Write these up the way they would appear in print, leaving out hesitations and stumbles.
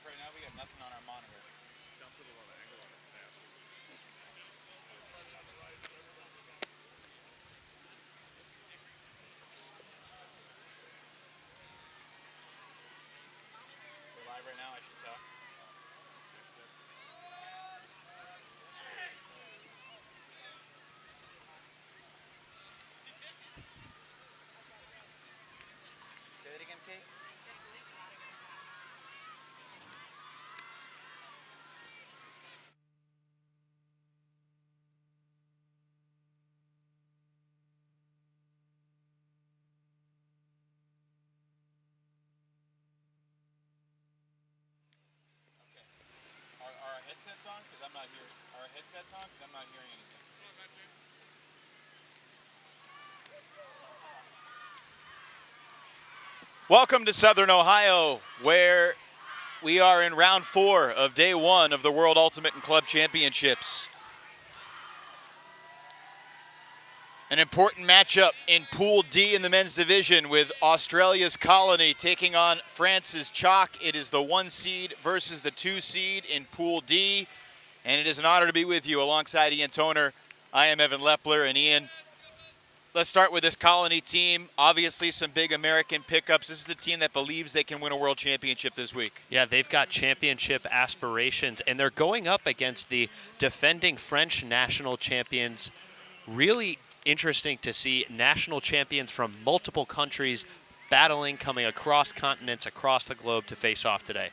right now? We got nothing on our monitor. We're live right now, I should talk. Say that again, Kate? Are our headsets on? Because I'm not hearing. Are our headsets on? Because I'm not hearing anything. Welcome to Southern Ohio, where we are in round 4 of day 1 of the World Ultimate and Club Championships. An important matchup in Pool D in the men's division with Australia's Colony taking on France's TCHAC. It is the 1 seed versus the 2 seed in Pool D. And it is an honor to be with you alongside Ian Toner. I am Evan Lepler. And Ian, let's start with this Colony team. Obviously some big American pickups. This is a team that believes they can win a world championship this week. Yeah, they've got championship aspirations. And they're going up against the defending French national champions. Really interesting to see national champions from multiple countries battling, coming across continents, across the globe to face off today.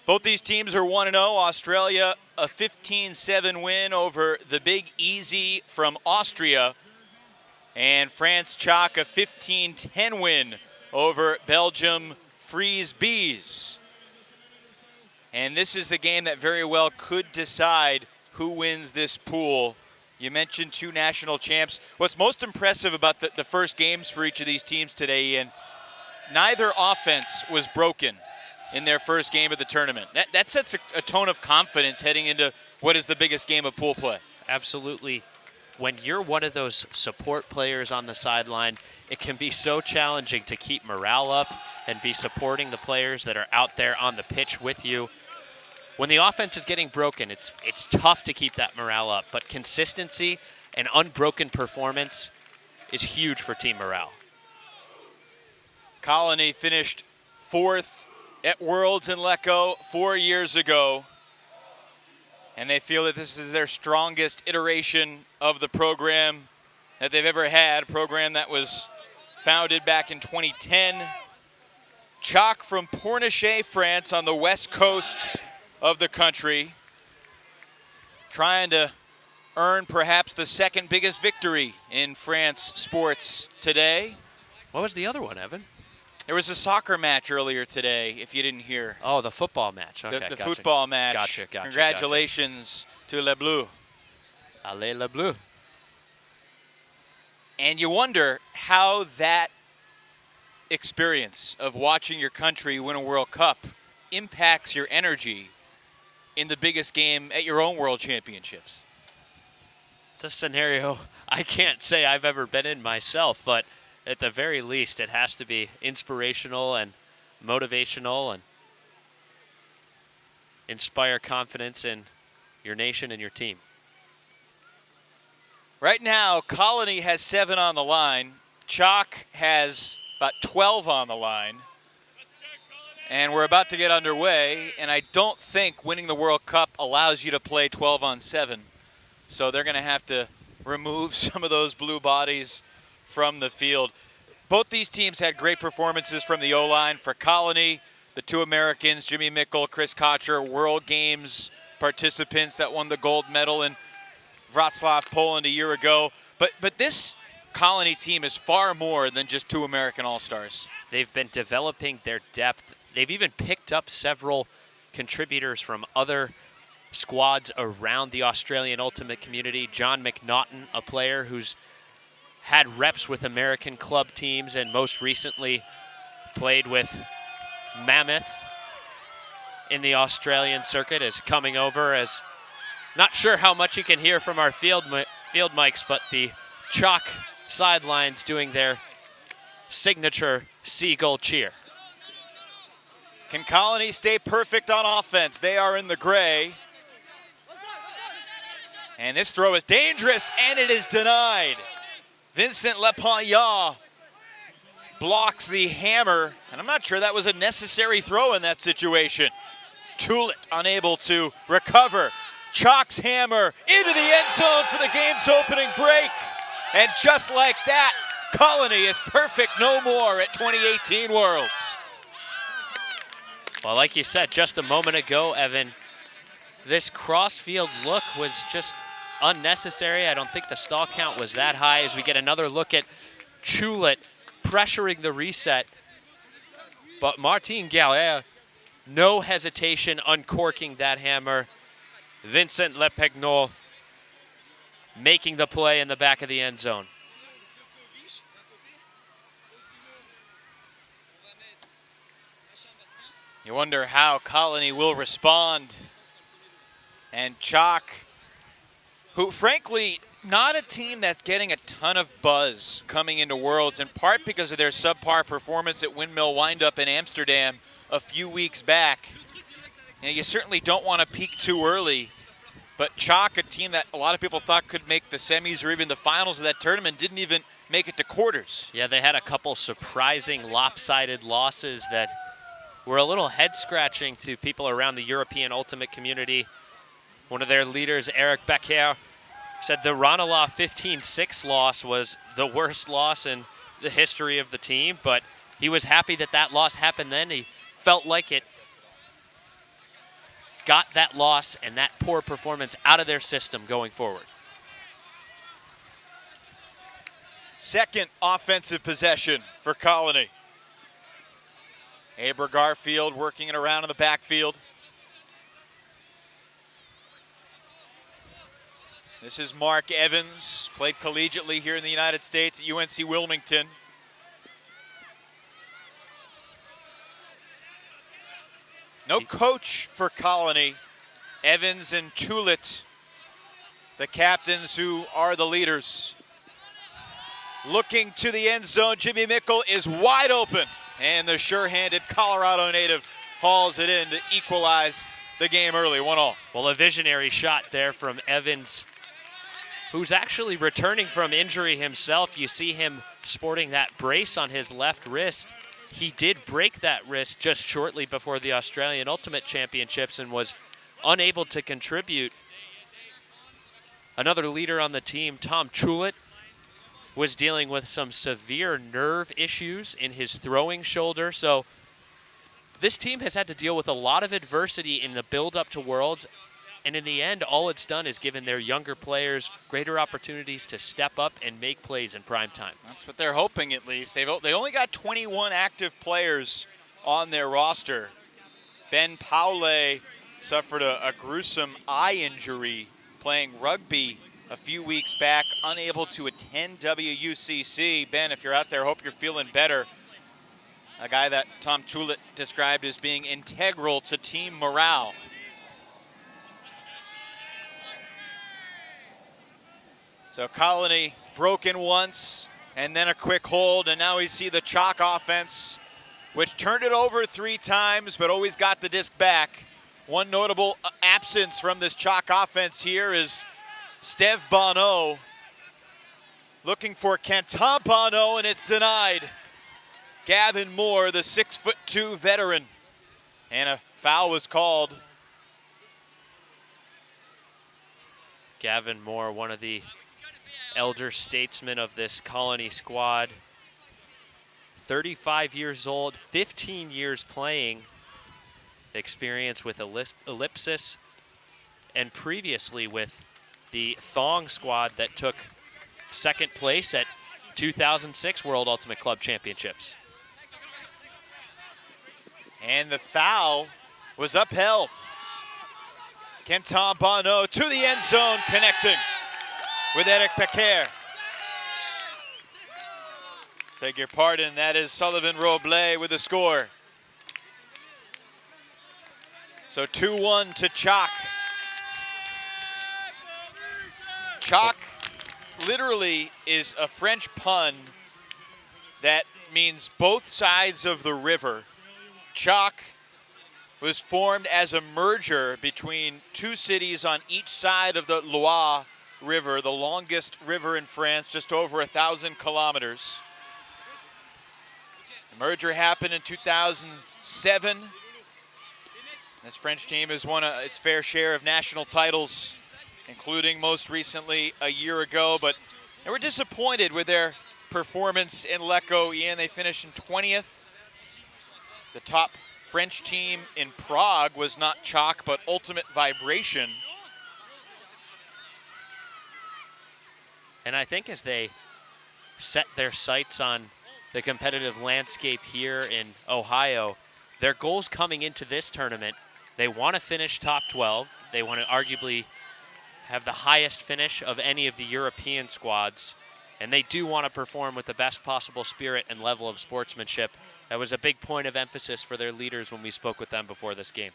Both these teams are 1-0. Australia, a 15-7 win over the Big Easy from Austria. And France TCHAC, a 15-10 win over Belgium Freeze Bees. And this is the game that very well could decide who wins this pool. You mentioned 2 national champs. What's most impressive about the first games for each of these teams today, Ian, neither offense was broken in their first game of the tournament. That sets a tone of confidence heading into what is the biggest game of pool play. Absolutely. When you're one of those support players on the sideline, it can be so challenging to keep morale up and be supporting the players that are out there on the pitch with you. When the offense is getting broken, it's tough to keep that morale up, but consistency and unbroken performance is huge for team morale. Colony finished 4th at Worlds in Lecco 4 years ago, and they feel that this is their strongest iteration of the program that they've ever had, a program that was founded back in 2010. TCHAC from Pornichet, France, on the west coast of the country, trying to earn perhaps the second biggest victory in France sports today. What was the other one, Evan? There was a soccer match earlier today, if you didn't hear. Oh, the football match. Okay, the gotcha. football match. Gotcha. Congratulations to Les Bleus. Allez, Les Bleus. And you wonder how that experience of watching your country win a World Cup impacts your energy in the biggest game at your own World Championships. It's a scenario I can't say I've ever been in myself, but at the very least, it has to be inspirational and motivational and inspire confidence in your nation and your team. Right now, Colony has 7 on the line. TCHAC has about 12 on the line. And we're about to get underway, and I don't think winning the World Cup allows you to play 12 on 7. So they're going to have to remove some of those blue bodies from the field. Both these teams had great performances from the O-line. For Colony, the 2 Americans, Jimmy Mickle, Chris Kocher, World Games participants that won the gold medal in Wrocław, Poland a year ago. But this Colony team is far more than just 2 American All-Stars. They've been developing their depth. They've even picked up several contributors from other squads around the Australian Ultimate community. John McNaughton, a player who's had reps with American club teams and most recently played with Mammoth in the Australian circuit is coming over. As not sure how much you can hear from our field mics, but the CHAC sidelines doing their signature seagull cheer. Can Colony stay perfect on offense? They are in the gray. And this throw is dangerous, and it is denied. Vincent Lepagnon blocks the hammer, and I'm not sure that was a necessary throw in that situation. Tulit unable to recover. CHAC's hammer into the end zone for the game's opening break. And just like that, Colony is perfect no more at 2018 Worlds. Well, like you said just a moment ago, Evan, this cross-field look was just unnecessary. I don't think the stall count was that high, as we get another look at Tulit pressuring the reset. But Martin Guerre, no hesitation, uncorking that hammer. Vincent Lepagnon making the play in the back of the end zone. You wonder how Colony will respond. And CHAC, who frankly, not a team that's getting a ton of buzz coming into Worlds, in part because of their subpar performance at Windmill Windup in Amsterdam a few weeks back. You certainly don't want to peak too early, but CHAC, a team that a lot of people thought could make the semis or even the finals of that tournament, didn't even make it to quarters. Yeah, they had a couple surprising lopsided losses that were a little head-scratching to people around the European Ultimate community. One of their leaders, Eric Becker, said the Ranelagh 15-6 loss was the worst loss in the history of the team, but he was happy that that loss happened then. He felt like it got that loss and that poor performance out of their system going forward. Second offensive possession for Colony. Abra Garfield working it around in the backfield. This is Mark Evans, played collegiately here in the United States at UNC Wilmington. No coach for Colony. Evans and Tulit, the captains who are the leaders. Looking to the end zone, Jimmy Mickle is wide open, and the sure-handed Colorado native hauls it in to equalize the game early, 1-1. Well, a visionary shot there from Evans, who's actually returning from injury himself. You see him sporting that brace on his left wrist. He did break that wrist just shortly before the Australian Ultimate Championships and was unable to contribute. Another leader on the team, Tom Tulit, was dealing with some severe nerve issues in his throwing shoulder. So this team has had to deal with a lot of adversity in the build-up to Worlds. And in the end, all it's done is given their younger players greater opportunities to step up and make plays in prime time. That's what they're hoping, at least. They only got 21 active players on their roster. Ben Paule suffered a gruesome eye injury playing rugby a few weeks back, unable to attend WUCC. Ben, if you're out there, hope you're feeling better. A guy that Tom Tulit described as being integral to team morale. So Colony broken once, and then a quick hold, and now we see the CHAC offense, which turned it over 3 times, but always got the disc back. One notable absence from this CHAC offense here is Steve Bonneau. Looking for Quentin Bonneau, and it's denied. Gavin Moore, the 6'2" veteran. And a foul was called. Gavin Moore, one of the elder statesmen of this Colony squad. 35 years old, 15 years playing, experience with Ellipsis, and previously with the Thong squad that took second place at 2006 World Ultimate Club Championships. And the foul was upheld. Quentin Bonneau to the end zone, connecting with Eric Becker. Beg your pardon, that is Sullivan Roble with the score. So 2-1 to TCHAC. TCHAC literally is a French pun that means both sides of the river. TCHAC was formed as a merger between two cities on each side of the Loire River, the longest river in France, just over 1,000 kilometers. The merger happened in 2007. This French team has won its fair share of national titles, including most recently a year ago, but they were disappointed with their performance in Lecco. Ian, they finished in 20th. The top French team in Prague was not TCHAC, but Ultimate Vibration. And I think as they set their sights on the competitive landscape here in Ohio, their goals coming into this tournament, they want to finish top 12. They want to arguably have the highest finish of any of the European squads. And they do want to perform with the best possible spirit and level of sportsmanship. That was a big point of emphasis for their leaders when we spoke with them before this game.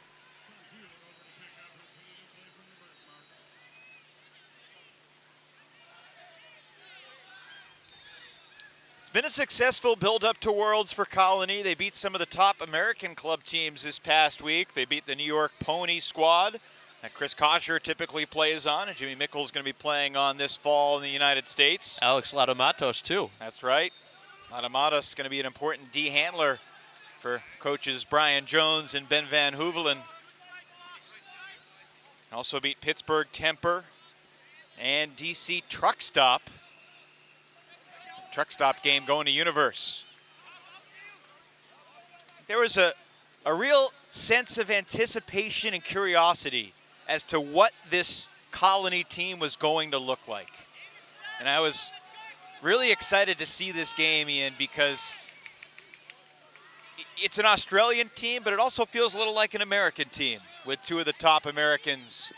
It's been a successful build-up to Worlds for Colony. They beat some of the top American club teams this past week. They beat the New York Pony squad that Chris Kocher typically plays on, and Jimmy Mickle's going to be playing on this fall in the United States. Alex Ladomatos, too. That's right. Ladomatos going to be an important D handler for coaches Brian Jones and Ben Van Hoevelen. Also beat Pittsburgh Temper and DC Truck Stop. Truck Stop game going to Universe. There was a real sense of anticipation and curiosity as to what this Colony team was going to look like. And I was really excited to see this game, Ian, because it's an Australian team, but it also feels a little like an American team with two of the top Americans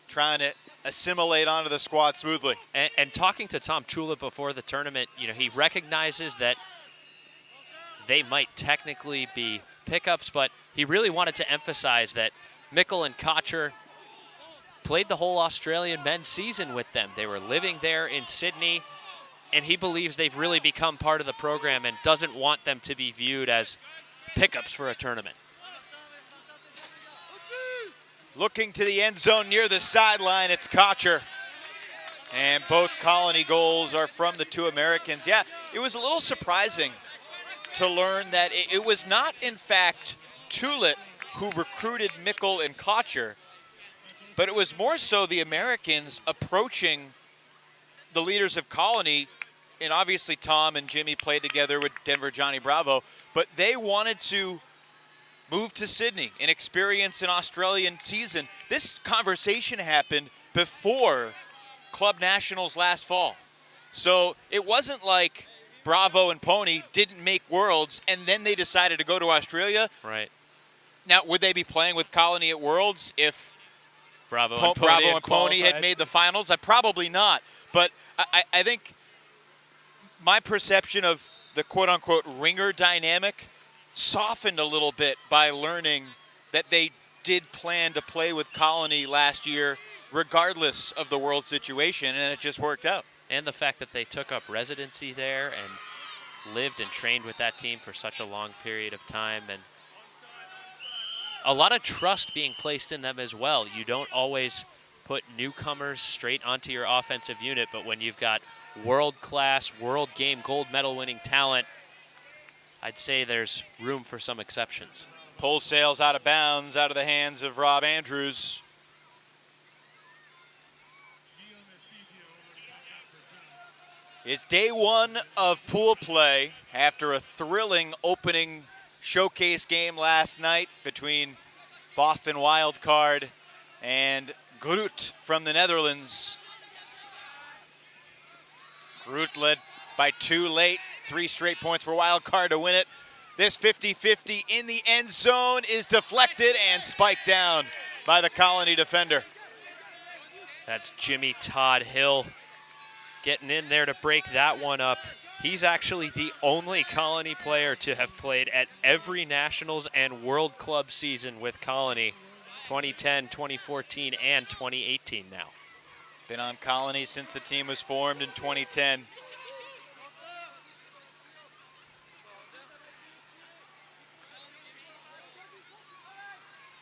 trying to assimilate onto the squad smoothly. And talking to Tom Chula before the tournament, you know, he recognizes that they might technically be pickups, but he really wanted to emphasize that Mickle and Kocher played the whole Australian men's season with them. They were living there in Sydney, and he believes they've really become part of the program and doesn't want them to be viewed as pickups for a tournament. Looking to the end zone near the sideline, it's Kocher. And both Colony goals are from the two Americans. Yeah, it was a little surprising to learn that it was not, in fact, Tulit who recruited Mickle and Kocher, but it was more so the Americans approaching the leaders of Colony. And obviously Tom and Jimmy played together with Denver Johnny Bravo, but they wanted to move to Sydney and experience an Australian season. This conversation happened before Club Nationals last fall. So it wasn't like Bravo and Pony didn't make Worlds and then they decided to go to Australia. Right. Now, would they be playing with Colony at Worlds if Bravo and Pony had made the finals? Probably not. But I think my perception of the quote-unquote ringer dynamic softened a little bit by learning that they did plan to play with Colony last year regardless of the world situation, and it just worked out. And the fact that they took up residency there and lived and trained with that team for such a long period of time, and a lot of trust being placed in them as well. You don't always put newcomers straight onto your offensive unit, but when you've got world-class, world game gold medal winning talent, I'd say there's room for some exceptions. Pole sails out of bounds, out of the hands of Rob Andrews. It's day one of pool play after a thrilling opening showcase game last night between Boston Wildcard and Groot from the Netherlands. Groot led by 2 late, 3 straight points for Wildcard to win it. This 50-50 in the end zone is deflected and spiked down by the Colony defender. That's Jimmy Todd Hill getting in there to break that one up. He's actually the only Colony player to have played at every Nationals and World Club season with Colony, 2010, 2014, and 2018 now. Been on Colony since the team was formed in 2010.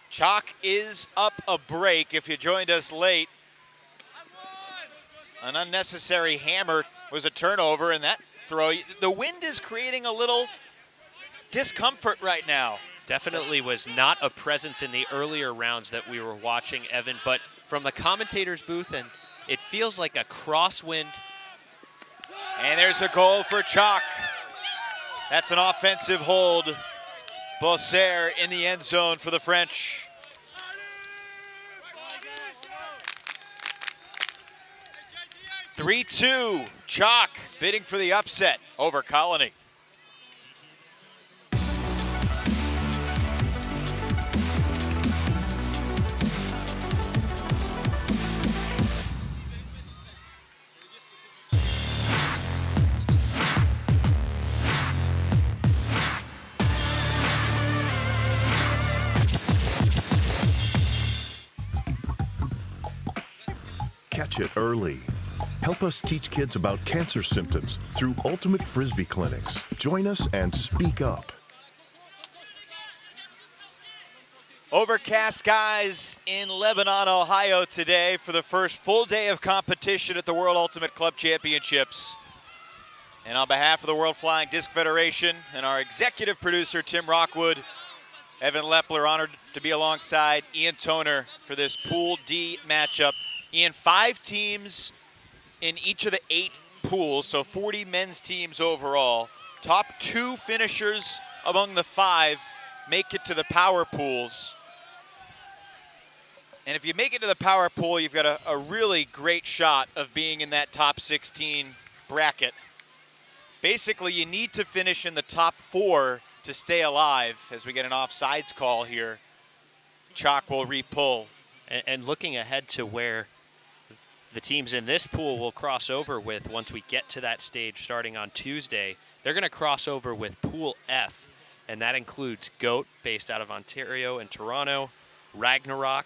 Chalk is up a break. If you joined us late, an unnecessary hammer was a turnover, and that throw, the wind is creating a little discomfort right now. Definitely was not a presence in the earlier rounds that we were watching, Evan, but from the commentator's booth, and it feels like a crosswind. And there's a goal for Chalk. That's an offensive hold. Bosser in the end zone for the French. (3-2), Chalk bidding for the upset over Colony. Catch it early. Help us teach kids about cancer symptoms through Ultimate Frisbee clinics. Join us and speak up. Overcast skies in Lebanon, Ohio today for the first full day of competition at the World Ultimate Club Championships. And on behalf of the World Flying Disc Federation and our executive producer, Tim Rockwood, Evan Lepler, honored to be alongside Ian Toner for this Pool D matchup. Ian, 5 teams in each of the 8 pools, so 40 men's teams overall. Top 2 finishers among the 5 make it to the power pools. And if you make it to the power pool, you've got a really great shot of being in that top 16 bracket. Basically, you need to finish in the top 4 to stay alive as we get an offsides call here. Chalk will re-pull. And looking ahead to where the teams in this pool will cross over with once we get to that stage starting on Tuesday, they're going to cross over with Pool F, and that includes GOAT, based out of Ontario and Toronto, Ragnarok,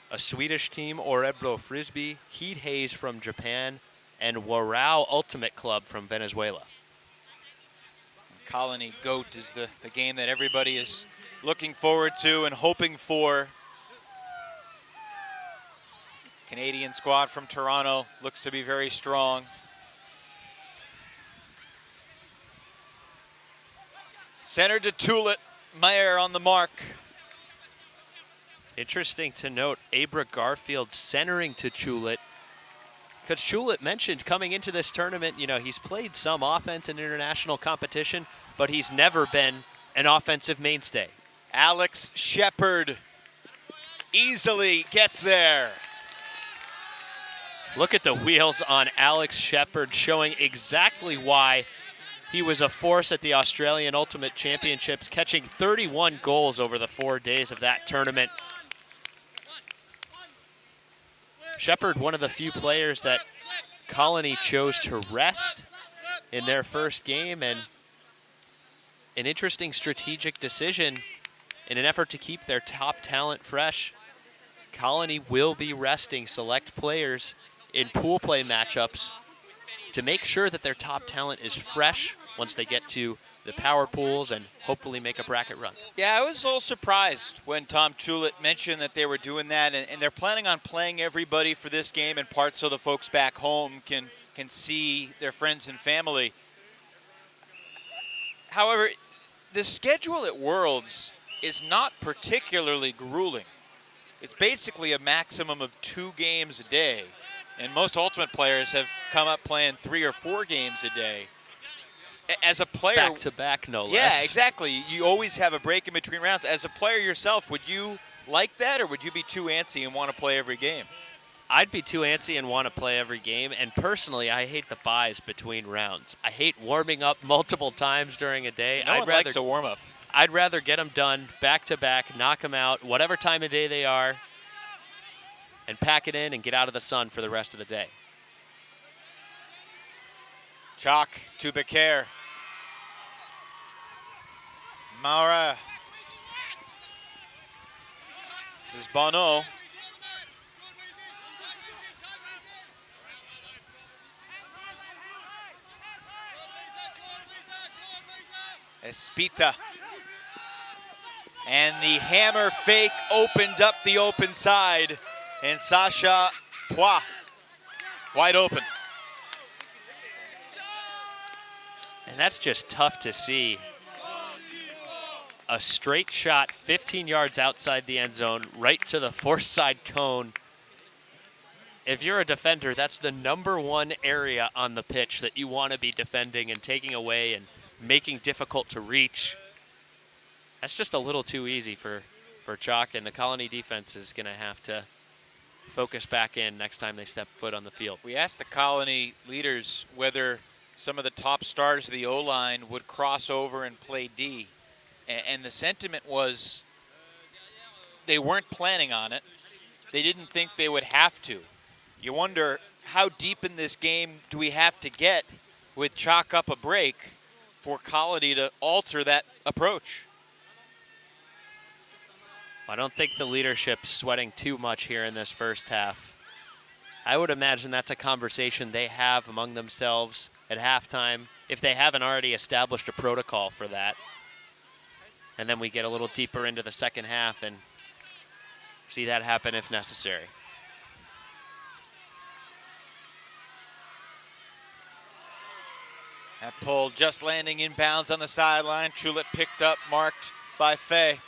a Swedish team, Orebro Frisbee, Heat Haze from Japan, and Warao Ultimate Club from Venezuela. Colony GOAT is the game that everybody is looking forward to and hoping for. Canadian squad from Toronto looks to be very strong. Center to Tulit, Meyer on the mark. Interesting to note, Abra Garfield centering to Chulit. Because Chulit mentioned coming into this tournament, you know, he's played some offense in international competition, but he's never been an offensive mainstay. Alex Shepard easily gets there. Look at the wheels on Alex Shepard, showing exactly why he was a force at the Australian Ultimate Championships, catching 31 goals over the 4 days of that tournament. Shepard, one of the few players that Colony chose to rest in their first game, and an interesting strategic decision in an effort to keep their top talent fresh. Colony will be resting select players in pool play matchups to make sure that their top talent is fresh once they get to the power pools and hopefully make a bracket run. Yeah, I was a little surprised when Tom Chulit mentioned that they were doing that, and they're planning on playing everybody for this game in part so the folks back home can see their friends and family. However, the schedule at Worlds is not particularly grueling. It's basically a maximum of 2 games a day. And most Ultimate players have come up playing 3 or 4 games a day. As a player, back to back, no less. Yeah, exactly. You always have a break in between rounds. As a player yourself, would you like that, or would you be too antsy and want to play every game? I'd be too antsy and want to play every game. And personally, I hate the buys between rounds. I hate warming up multiple times during a day. No one likes a warm up. I'd rather get them done back to back, knock them out, whatever time of day they are, and pack it in and get out of the sun for the rest of the day. CHAC to Becker. Maura. This is Bono. Espita. And the hammer fake opened up the open side. And Sasha Poix wide open. And that's just tough to see. A straight shot 15 yards outside the end zone, right to the force side cone. If you're a defender, that's the #1 area on the pitch that you want to be defending and taking away and making difficult to reach. That's just a little too easy for CHAC, and the Colony defense is going to have to focus back in next time they step foot on the field. We asked the Colony leaders whether some of the top stars of the O-line would cross over and play D. And the sentiment was they weren't planning on it. They didn't think they would have to. You wonder how deep in this game do we have to get with CHAC up a break for Colony to alter that approach? I don't think the leadership's sweating too much here in this first half. I would imagine that's a conversation they have among themselves at halftime, if they haven't already established a protocol for that. And then we get a little deeper into the second half and see that happen if necessary. That pull just landing inbounds on the sideline. Trulitt picked up, marked by Fay.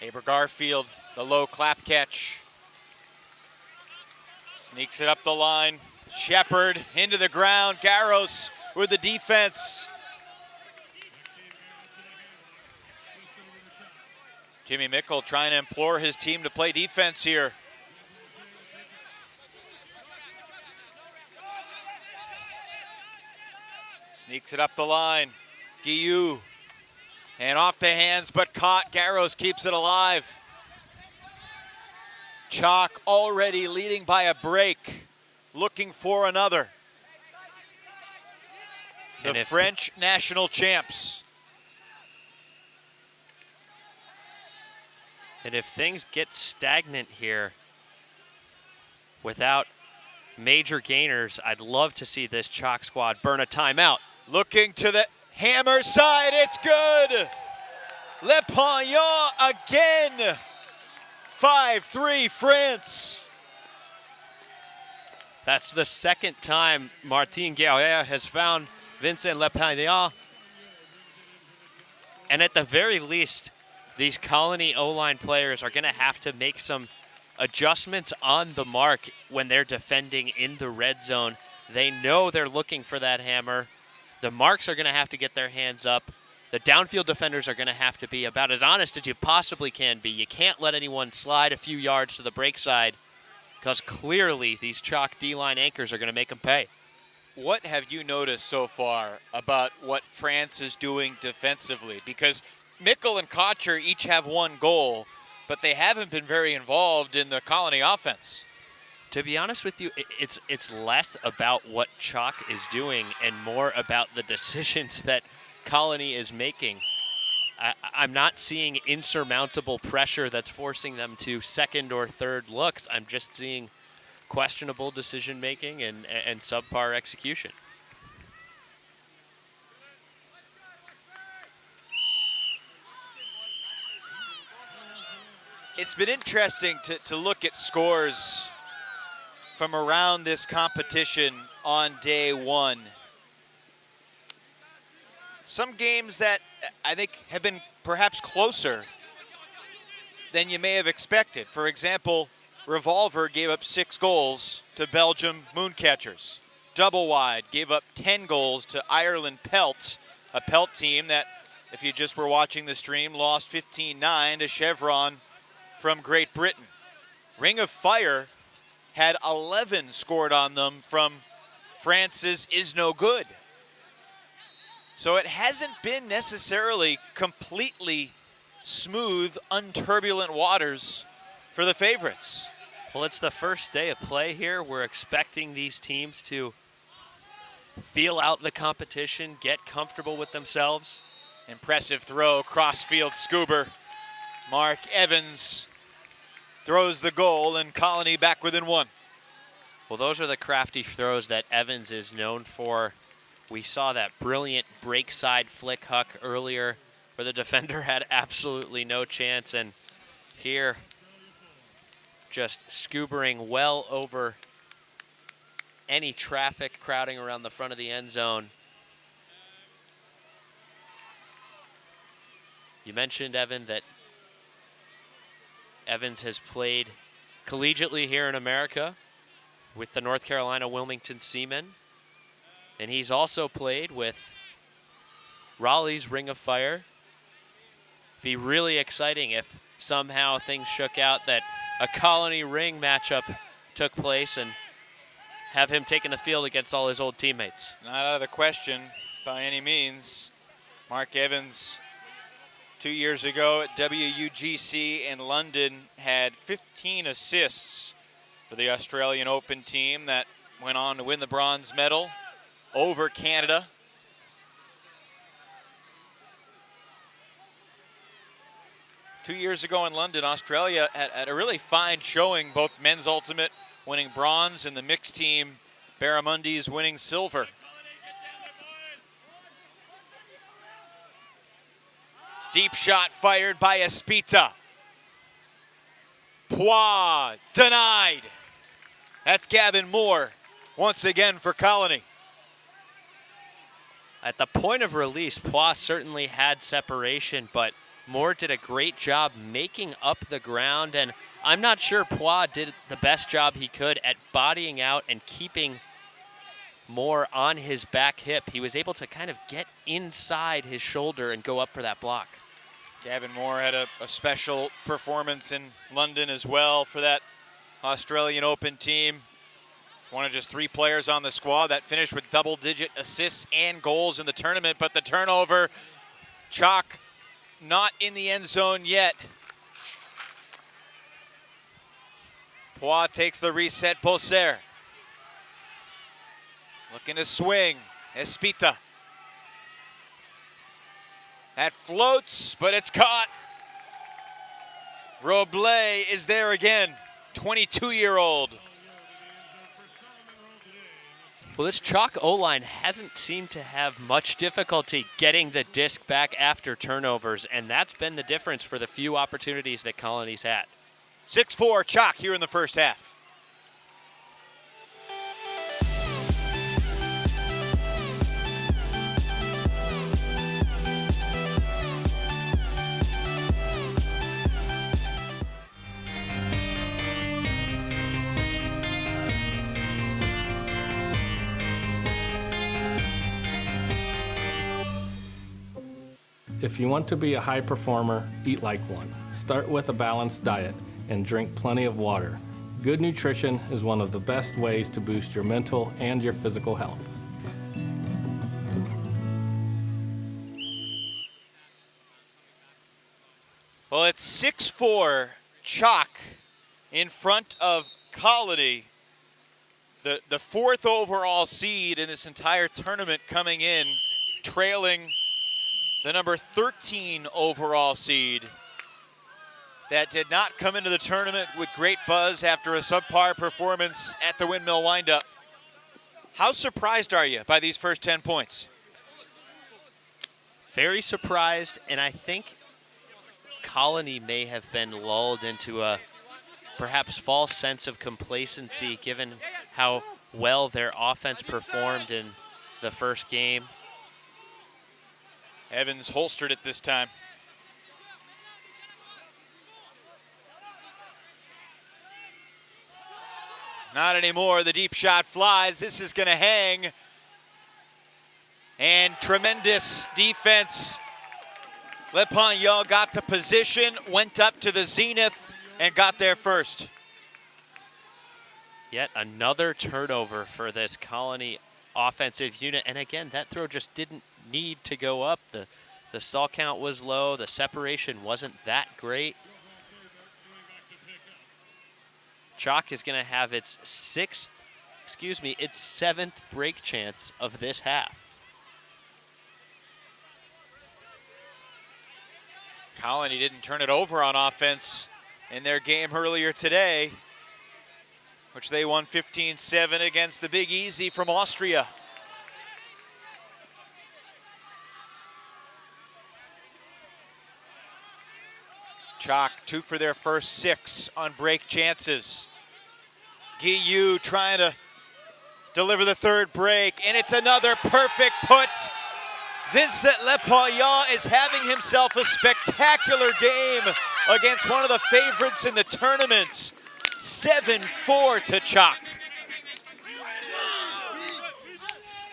Aber Garfield, the low clap catch. Sneaks it up the line. Shepard into the ground. Garros with the defense. Jimmy Mickle trying to implore his team to play defense here. Sneaks it up the line. Guillou. And off the hands, but caught. Garros keeps it alive. CHAC already leading by a break, looking for another. The French national champs. And if things get stagnant here without major gainers, I'd love to see this CHAC squad burn a timeout. Looking to the hammer side, it's good. Le Pagnon again. 5-3 France. That's the second time Martin Guerrier has found Vincent Le Pagnon. And at the very least, these Colony O-line players are going to have to make some adjustments on the mark when they're defending in the red zone. They know they're looking for that hammer. The marks are going to have to get their hands up. The downfield defenders are going to have to be about as honest as you possibly can be. You can't let anyone slide a few yards to the break side because clearly these CHAC D-line anchors are going to make them pay. What have you noticed so far about what France is doing defensively? Because Mickle and Kocher each have one goal, but they haven't been very involved in the Colony offense. To be honest with you, it's less about what CHAC is doing and more about the decisions that Colony is making. I'm not seeing insurmountable pressure that's forcing them to second or third looks. I'm just seeing questionable decision making and subpar execution. It's been interesting to look at scores from around this competition on day one. Some games that I think have been perhaps closer than you may have expected. For example, Revolver gave up 6 goals to Belgium Mooncatchers. Double Wide gave up 10 goals to Ireland Pelt, a Pelt team that, if you just were watching the stream, lost 15-9 to Chevron from Great Britain. Ring of Fire had 11 scored on them from France's Is No Good. So it hasn't been necessarily completely smooth, unturbulent waters for the favorites. Well, it's the first day of play here. We're expecting these teams to feel out the competition, get comfortable with themselves. Impressive throw, crossfield scuba. Mark Evans throws the goal, and Colony back within one. Well, those are the crafty throws that Evans is known for. We saw that brilliant break side flick huck earlier where the defender had absolutely no chance, and here just scoobering well over any traffic crowding around the front of the end zone. You mentioned, Evan, that Evans has played collegiately here in America with the North Carolina Wilmington Seamen. And he's also played with Raleigh's Ring of Fire. Be really exciting if somehow things shook out that a Colony Ring matchup took place and have him taking the field against all his old teammates. Not out of the question by any means. Mark Evans, 2 years ago at WUGC in London, had 15 assists for the Australian Open team that went on to win the bronze medal over Canada. Two years ago in London, Australia had a really fine showing, both men's ultimate winning bronze and the mixed team, Barramundis winning silver. Deep shot fired by Espita. Poix denied. That's Gavin Moore once again for Colony. At the point of release, Poix certainly had separation, but Moore did a great job making up the ground, and I'm not sure Poix did the best job he could at bodying out and keeping Moore on his back hip. He was able to kind of get inside his shoulder and go up for that block. Gavin Moore had a special performance in London as well for that Australian Open team. One of just 3 players on the squad that finished with double-digit assists and goals in the tournament, but the turnover, Chalk not in the end zone yet. Poix takes the reset, Bosser. Looking to swing, Espita. That floats, but it's caught. Roble is there again, 22-year-old. Well, this Chalk O-line hasn't seemed to have much difficulty getting the disc back after turnovers, and that's been the difference for the few opportunities that Colony's had. 6-4 Chalk here in the first half. If you want to be a high performer, eat like one. Start with a balanced diet and drink plenty of water. Good nutrition is one of the best ways to boost your mental and your physical health. Well, it's 6-4 Chalk in front of Colony. The 4th overall seed in this entire tournament coming in, trailing the number 13 overall seed that did not come into the tournament with great buzz after a subpar performance at the Windmill Windup. How surprised are you by these first 10 points? Very surprised, and I think Colony may have been lulled into a perhaps false sense of complacency given how well their offense performed in the first game. Evans holstered it this time. Not anymore. The deep shot flies. This is going to hang. And tremendous defense. Lepagnon got the position, went up to the zenith, and got there first. Yet another turnover for this Colony offensive unit. And again, that throw just didn't need to go up. The stall count was low. The separation wasn't that great. Chalk is going to have its seventh break chance of this half. Colony didn't turn it over on offense in their game earlier today, which they won 15-7 against the Big Easy from Austria. Chalk 2 for their first 6 on break chances. Guillou trying to deliver the third break, and it's another perfect put. Vincent Lepayan is having himself a spectacular game against one of the favorites in the tournament. 7-4 to Chalk.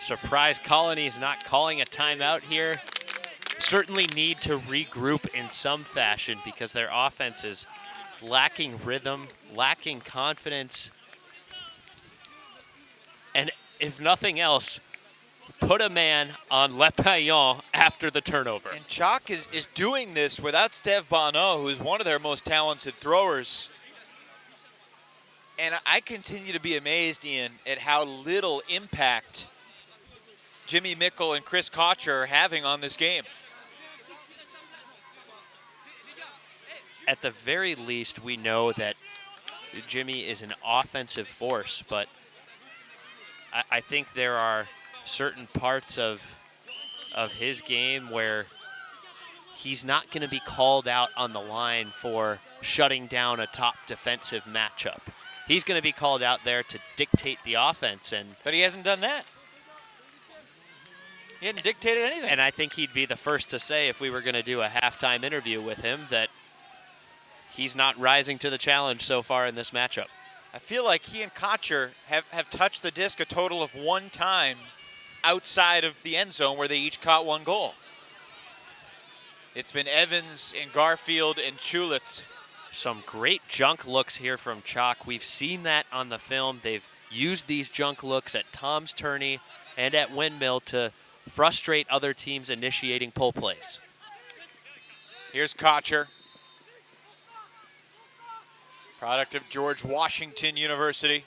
Surprised Colony is not calling a timeout here. Certainly need to regroup in some fashion because their offense is lacking rhythm, lacking confidence. And if nothing else, put a man on Lepayan after the turnover. And Chalk is doing this without Steve Bonneau, who is one of their most talented throwers. And I continue to be amazed, Ian, at how little impact Jimmy Mickle and Chris Kocher are having on this game. At the very least, we know that Jimmy is an offensive force, but I think there are certain parts of his game where he's not going to be called out on the line for shutting down a top defensive matchup. He's going to be called out there to dictate the offense. But he hasn't done that. He hadn't dictated anything. And I think he'd be the first to say, if we were going to do a halftime interview with him, that he's not rising to the challenge so far in this matchup. I feel like he and Kocher have touched the disc a total of 1 time outside of the end zone where they each caught 1 goal. It's been Evans and Garfield and Chulet. Some great junk looks here from Chalk. We've seen that on the film. They've used these junk looks at Tom's Tourney and at Windmill to frustrate other teams initiating pull plays. Here's Kocher. Product of George Washington University.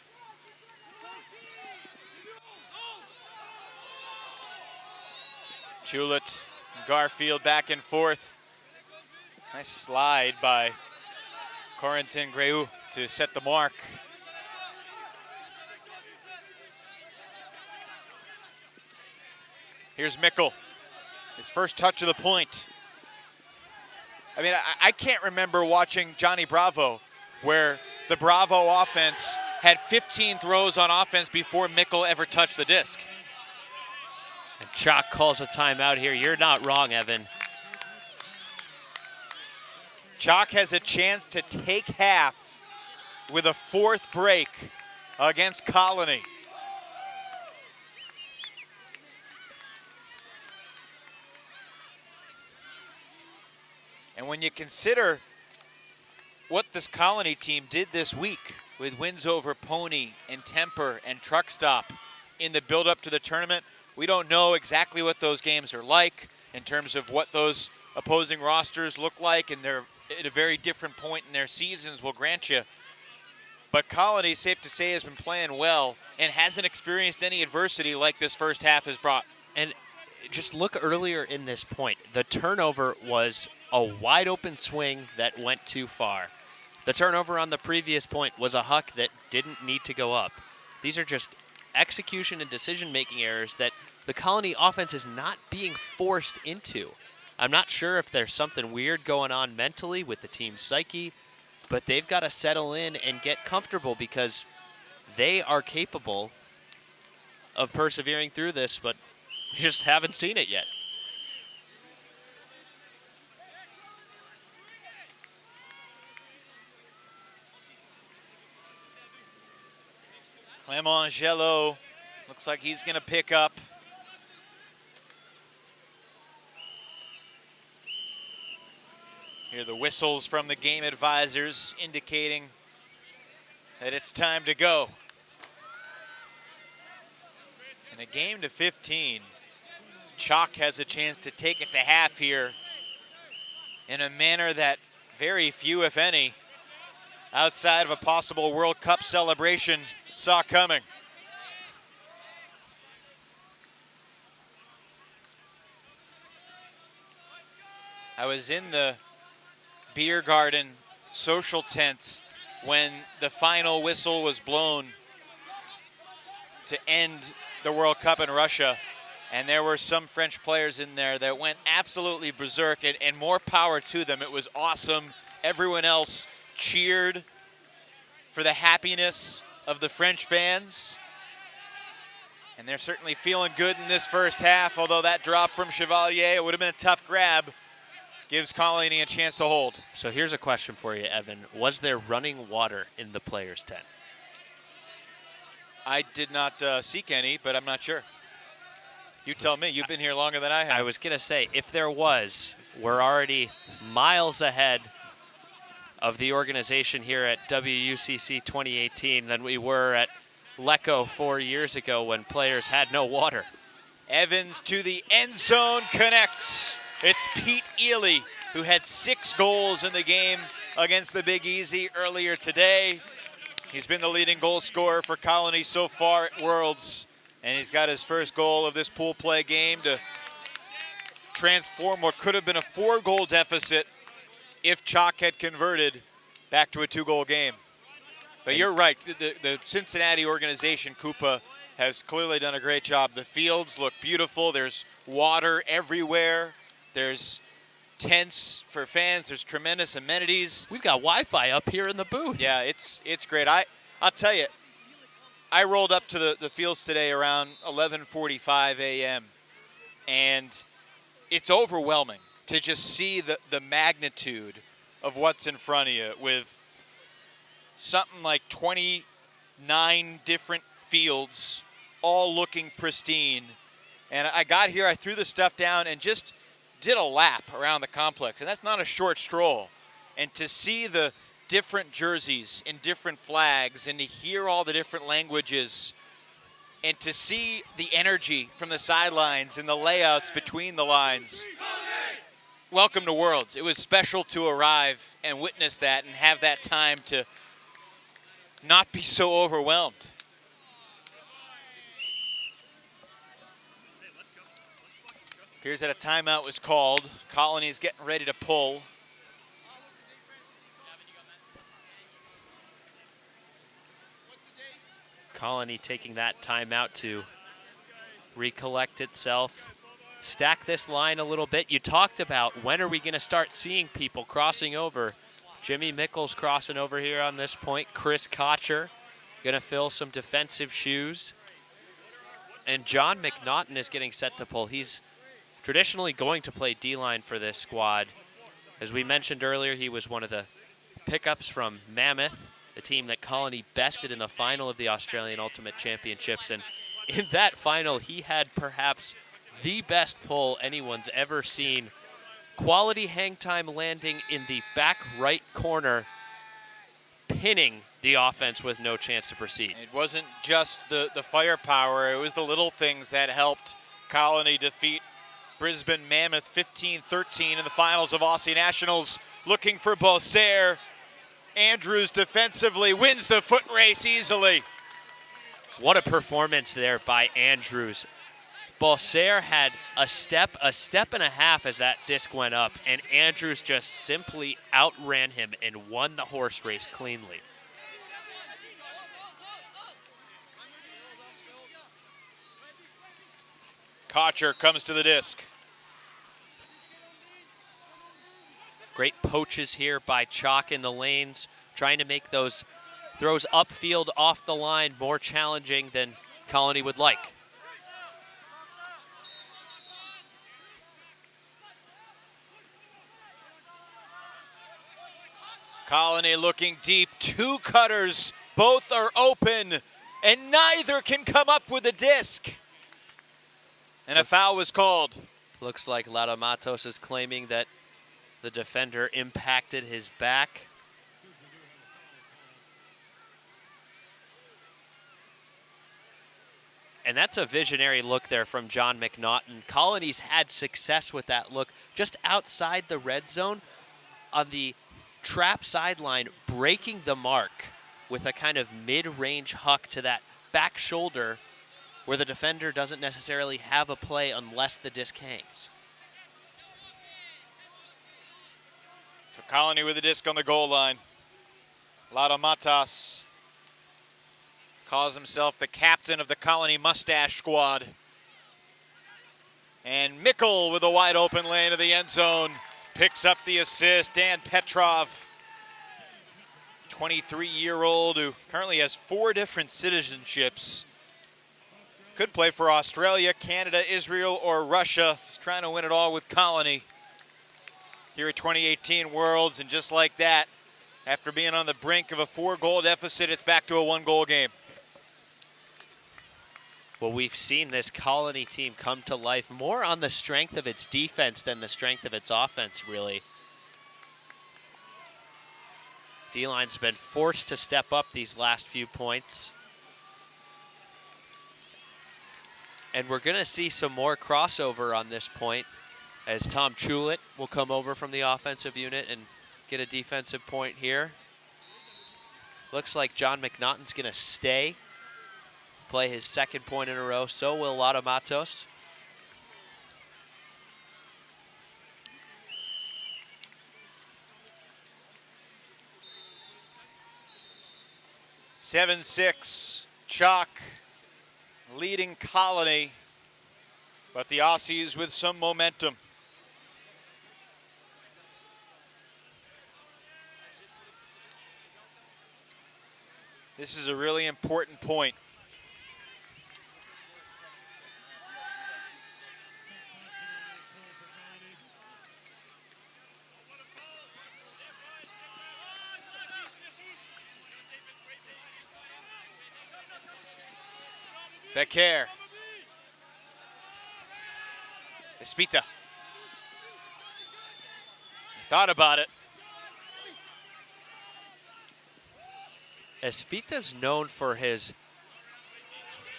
Chulet and Garfield back and forth. Nice slide by Corentin Greu to set the mark. Here's Mickle, his first touch of the point. I mean, I can't remember watching Johnny Bravo where the Bravo offense had 15 throws on offense before Mickle ever touched the disc. And Chalk calls a timeout here. You're not wrong, Evan. Chalk has a chance to take half with a 4th break against Colony. And when you consider what this Colony team did this week with wins over Pony and Temper and Truck Stop in the build-up to the tournament, we don't know exactly what those games are like in terms of what those opposing rosters look like, and they're at a very different point in their seasons, we'll grant you. But Colony, safe to say, has been playing well and hasn't experienced any adversity like this first half has brought. And just look earlier in this point. The turnover was a wide open swing that went too far. The turnover on the previous point was a huck that didn't need to go up. These are just execution and decision-making errors that the Colony offense is not being forced into. I'm not sure if there's something weird going on mentally with the team's psyche, but they've got to settle in and get comfortable because they are capable of persevering through this, but we just haven't seen it yet. Clemangelo looks like he's going to pick up. Hear the whistles from the game advisors indicating that it's time to go. In a game to 15, Chalk has a chance to take it to half here in a manner that very few, if any, outside of a possible World Cup celebration saw coming. I was in the beer garden social tent when the final whistle was blown to end the World Cup in Russia. And there were some French players in there that went absolutely berserk, and more power to them. It was awesome. Everyone else cheered for the happiness of the French fans. And they're certainly feeling good in this first half, although that drop from Chevalier, it would have been a tough grab. Gives Colony a chance to hold. So here's a question for you, Evan. Was there running water in the players' tent? I did not seek any, but I'm not sure. You tell me. You've been here longer than I have. I was going to say, if there was, we're already miles ahead of the organization here at WUCC 2018 than we were at Lecco 4 years ago when players had no water. Evans to the end zone, connects. It's Pete Ely, who had 6 goals in the game against the Big Easy earlier today. He's been the leading goal scorer for Colony so far at Worlds, and he's got his first goal of this pool play game to transform what could have been a 4-goal deficit if CHAC had converted back to a 2-goal game. But you're right, the Cincinnati organization, Koopa, has clearly done a great job. The fields look beautiful. There's water everywhere. There's tents for fans. There's tremendous amenities. We've got Wi-Fi up here in the booth. Yeah, it's great. I'll tell you, I rolled up to the fields today around 11:45 a.m. and it's overwhelming to just see the magnitude of what's in front of you, with something like 29 different fields all looking pristine. And I got here, I threw the stuff down and just did a lap around the complex, and that's not a short stroll. And to see the different jerseys and different flags, and to hear all the different languages, and to see the energy from the sidelines and the layouts between the lines. Welcome to Worlds. It was special to arrive and witness that and have that time to not be so overwhelmed. Appears that a timeout was called. Colony's getting ready to pull. Colony taking that timeout to recollect itself, stack this line a little bit. You talked about when are we going to start seeing people crossing over. Jimmy Mickles crossing over here on this point. Chris Kocher going to fill some defensive shoes. And John McNaughton is getting set to pull. He's traditionally going to play D-line for this squad. As we mentioned earlier, he was one of the pickups from Mammoth, the team that Colony bested in the final of the Australian Ultimate Championships. And in that final, he had perhaps the best pull anyone's ever seen. Quality hang time landing in the back right corner, pinning the offense with no chance to proceed. It wasn't just the firepower, it was the little things that helped Colony defeat Brisbane Mammoth 15-13 in the finals of Aussie Nationals. Looking for Beaucaire. Andrews defensively wins the foot race easily. What a performance there by Andrews. Beaucaire had a step and a half as that disc went up, and Andrews just simply outran him and won the horse race cleanly. Kocher comes to the disc. Great poaches here by CHAC in the lanes, trying to make those throws upfield off the line more challenging than Colony would like. Colony looking deep, 2 cutters, both are open, and neither can come up with a disc. And a foul was called. Looks like Lado Matos is claiming that the defender impacted his back. And that's a visionary look there from John McNaughton. Colony's had success with that look just outside the red zone on the trap sideline, breaking the mark with a kind of mid-range huck to that back shoulder where the defender doesn't necessarily have a play unless the disc hangs. So Colony with the disc on the goal line. Lado Matas calls himself the captain of the Colony Mustache Squad. And Mickle with a wide open lane of the end zone picks up the assist. Dan Petrov, 23-year-old who currently has 4 different citizenships. Could play for Australia, Canada, Israel, or Russia. He's trying to win it all with Colony here at 2018 Worlds. And just like that, after being on the brink of a 4-goal deficit, it's back to a 1-goal game. Well, we've seen this Colony team come to life more on the strength of its defense than the strength of its offense, really. D-line's been forced to step up these last few points. And we're going to see some more crossover on this point as Tom Chulit will come over from the offensive unit and get a defensive point here. Looks like John McNaughton's going to stay, play his 2nd point in a row. So will Lado Matos. (7-6) Chalk leading Colony, but the Aussies with some momentum. This is a really important point. Becker. Espita. He thought about it. Espita's known for his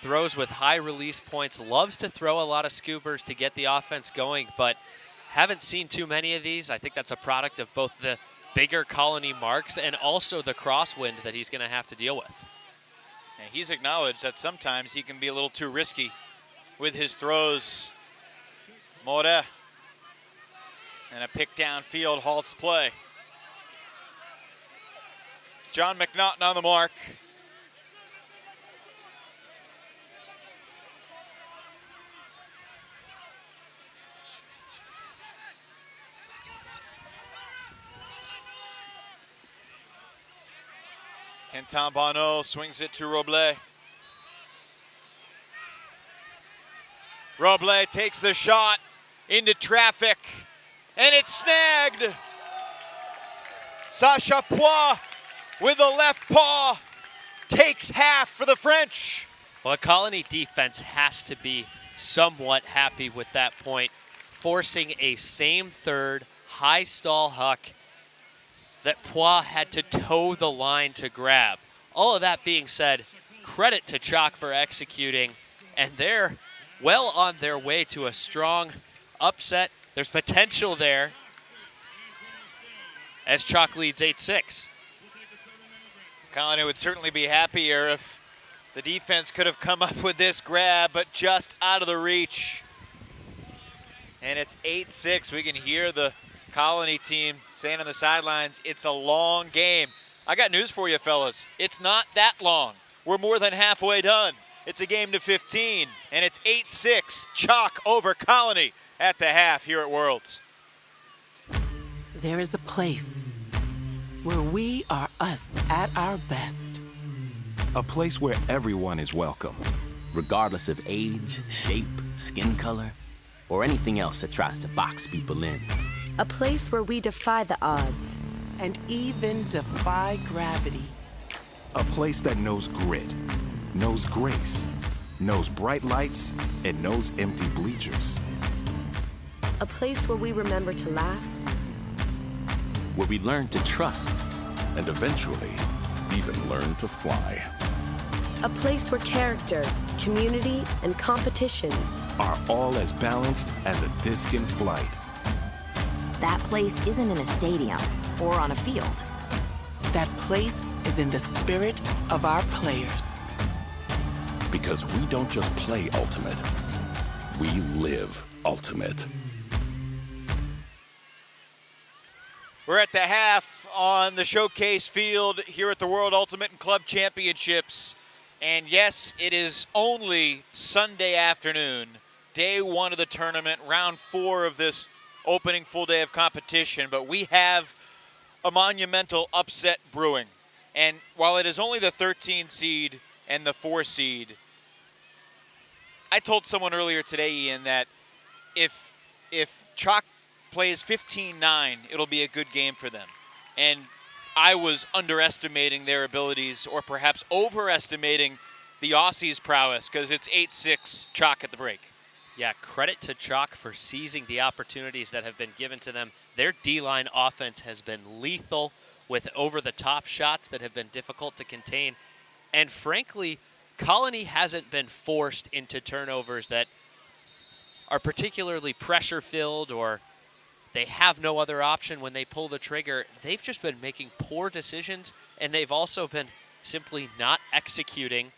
throws with high release points, loves to throw a lot of scoobers to get the offense going, but haven't seen too many of these. I think that's a product of both the bigger Colony marks and also the crosswind that he's going to have to deal with. And he's acknowledged that sometimes he can be a little too risky with his throws. More. And a pick downfield halts play. John McNaughton on the mark. Kenton Bonneau swings it to Robles. Robles takes the shot into traffic, and it's snagged. Sacha Poix with the left paw takes half for the French. Well, Colony defense has to be somewhat happy with that point, forcing a same third high stall huck that Poix had to toe the line to grab. All of that being said, credit to Chalk for executing, and they're well on their way to a strong upset. There's potential there as Chalk leads 8-6. Colony would certainly be happier if the defense could have come up with this grab, but just out of the reach. And it's 8-6. We can hear the Colony team saying on the sidelines, it's a long game. I got news for you, fellas. It's not that long. We're more than halfway done. It's a game to 15, and it's 8-6, Chalk over Colony at the half here at Worlds. There is a place where we are us at our best. A place where everyone is welcome, regardless of age, shape, skin color, or anything else that tries to box people in. A place where we defy the odds. And even defy gravity. a place that knows grit, knows grace, knows bright lights, and knows empty bleachers. A place where we remember to laugh. Where we learn to trust. And eventually, even learn to fly. A place where character, community, and competition are all as balanced as a disc in flight. that place isn't in a stadium or on a field. That place is in the spirit of our players. Because we don't just play Ultimate, we live Ultimate. We're at the half on the showcase field here at the World Ultimate and Club Championships. And yes, it is only Sunday afternoon, day one of the tournament, round 4 of this opening full day of competition. But we have a monumental upset brewing. And while it is only the 13 seed and the 4 seed, I told someone earlier today, Ian, that if CHAC plays 15-9, it'll be a good game for them. And I was underestimating their abilities, or perhaps overestimating the Aussies' prowess, because it's 8-6 CHAC at the break. Yeah, credit to CHAC for seizing the opportunities that have been given to them. Their D-line offense has been lethal with over-the-top shots that have been difficult to contain. And frankly, Colony hasn't been forced into turnovers that are particularly pressure-filled, or they have no other option when they pull the trigger. They've just been making poor decisions, and they've also been simply not executing.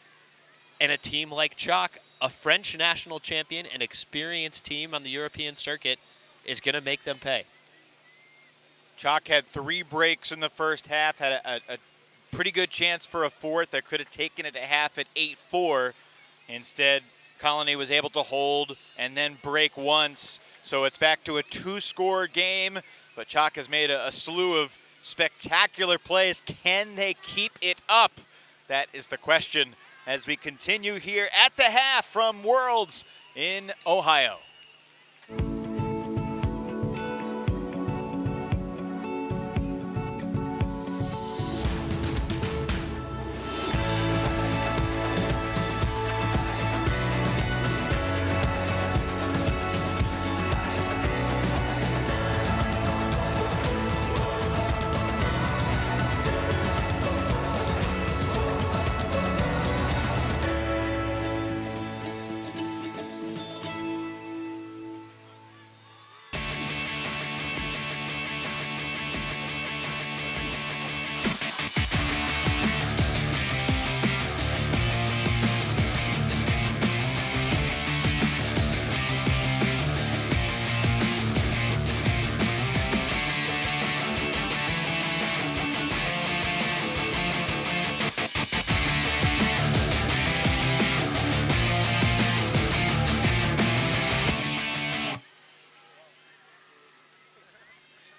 And a team like CHAC, a French national champion, an experienced team on the European circuit, is going to make them pay. CHAC had 3 breaks in the first half, had a pretty good chance for a 4th that could have taken it at half at 8-4. Instead, Colony was able to hold and then break once. So it's back to a 2-score game, but CHAC has made a slew of spectacular plays. Can they keep it up? That is the question as we continue here at the half from Worlds in Ohio.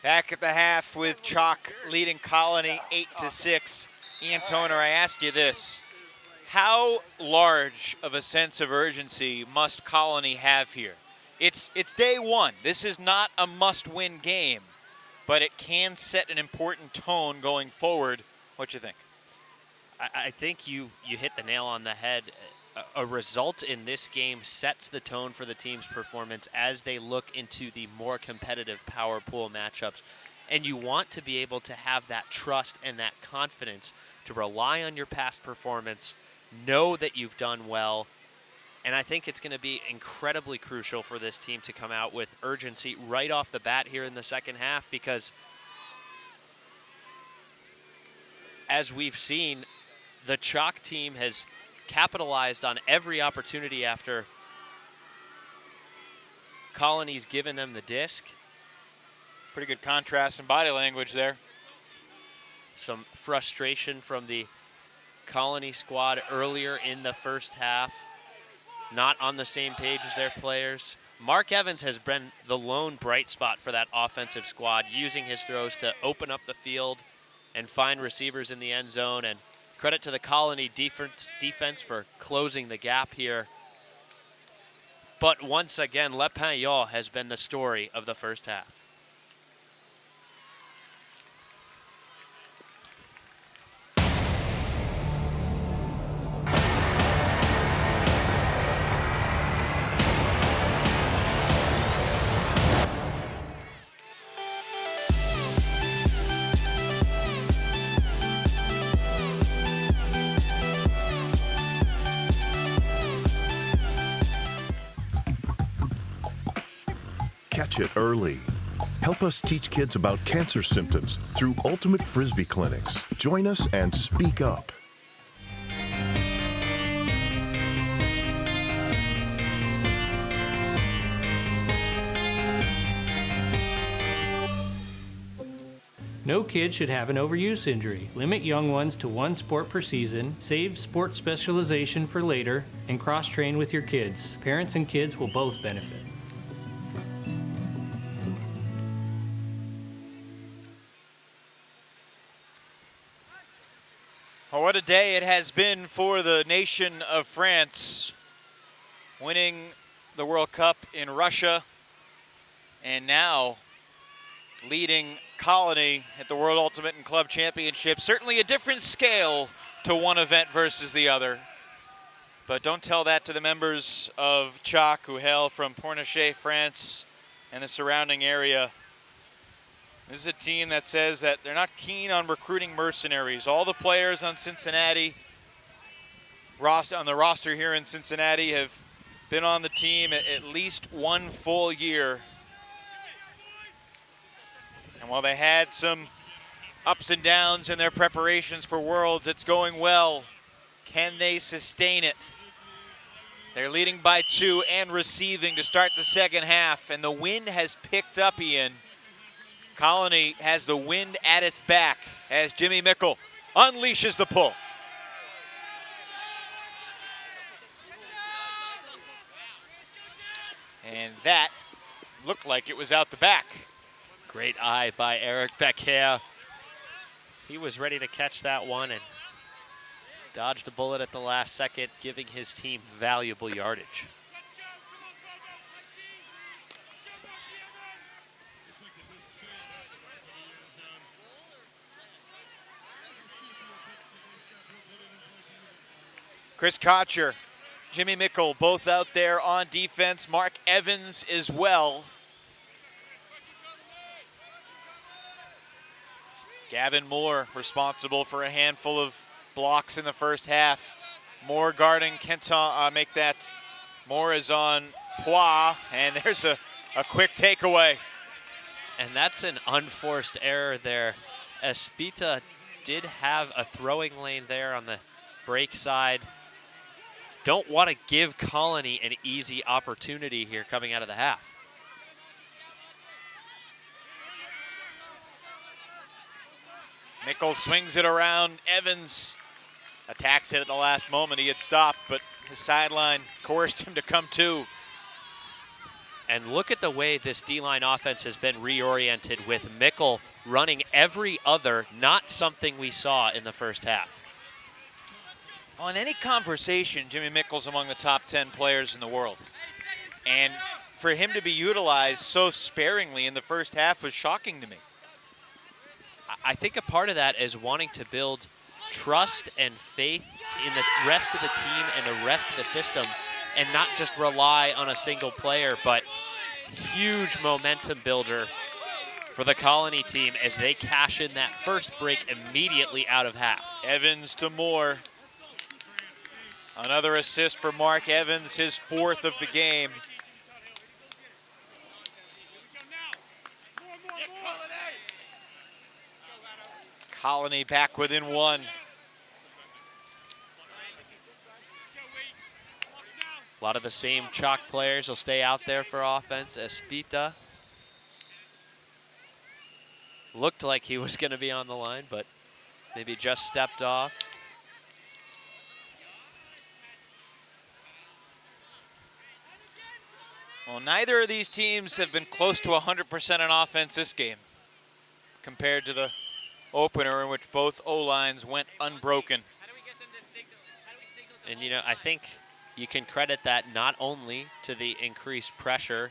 Back at the half with CHAC leading Colony 8-6. Ian Toner, I ask you this. How large of a sense of urgency must Colony have here? It's day one. This is not a must-win game, but it can set an important tone going forward. What you think? I think you hit the nail on the head. A result in this game sets the tone for the team's performance as they look into the more competitive power pool matchups. And you want to be able to have that trust and that confidence to rely on your past performance, know that you've done well. And I think it's going to be incredibly crucial for this team to come out with urgency right off the bat here in the second half, because as we've seen, the CHAC team has capitalized on every opportunity after Colony's given them the disc. Pretty good contrast in body language there. Some frustration from the Colony squad earlier in the first half. Not on the same page as their players. Mark Evans has been the lone bright spot for that offensive squad, using his throws to open up the field and find receivers in the end zone. And credit to the Colony defense for closing the gap here. But once again, Le Pagnon has been the story of the first half. Catch it early. Help us teach kids about cancer symptoms through Ultimate Frisbee clinics. Join us and speak up. No kid should have an overuse injury. Limit young ones to one sport per season, save sport specialization for later, and cross-train with your kids. Parents and kids will both benefit. Oh, what a day it has been for the nation of France, winning the World Cup in Russia, and now leading Colony at the World Ultimate and Club Championship. Certainly a different scale to one event versus the other. But don't tell that to the members of TCHAC who hail from Pornichet, France, and the surrounding area. This is a team that says that they're not keen on recruiting mercenaries. All the players on Cincinnati, on the roster here in Cincinnati, have been on the team at least one full year. And while they had some ups and downs in their preparations for Worlds, it's going well. Can they sustain it? They're leading by 2 and receiving to start the second half, and the wind has picked up, Ian. Colony has the wind at its back as Jimmy Mickle unleashes the pull. And that looked like it was out the back. Great eye by Eric Becker. He was ready to catch that one and dodged a bullet at the last second, giving his team valuable yardage. Chris Kocher, Jimmy Mickle, both out there on defense. Mark Evans as well. Gavin Moore responsible for a handful of blocks in the first half. Moore guarding Kenton, Moore is on Poix, and there's a quick takeaway. And that's an unforced error there. Espita did have a throwing lane there on the break side. Don't want to give Colony an easy opportunity here coming out of the half. Mickle swings it around. Evans attacks it at the last moment. He had stopped, but his sideline coerced him to come to. And look at the way this D-line offense has been reoriented with Mickle running every other, not something we saw in the first half. On any conversation, Jimmy Mickle's among the top 10 players in the world. And for him to be utilized so sparingly in the first half was shocking to me. I think a part of that is wanting to build trust and faith in the rest of the team and the rest of the system, and not just rely on a single player, but huge momentum builder for the Colony team as they cash in that first break immediately out of half. Evans to Moore. Another assist for Mark Evans, his 4th of the game. Colony back within 1. A lot of the same TCHAC players will stay out there for offense. Espita looked like he was going to be on the line, but maybe just stepped off. Well, neither of these teams have been close to 100% on offense this game compared to the opener in which both O-lines went unbroken. And, you know, I think you can credit that not only to the increased pressure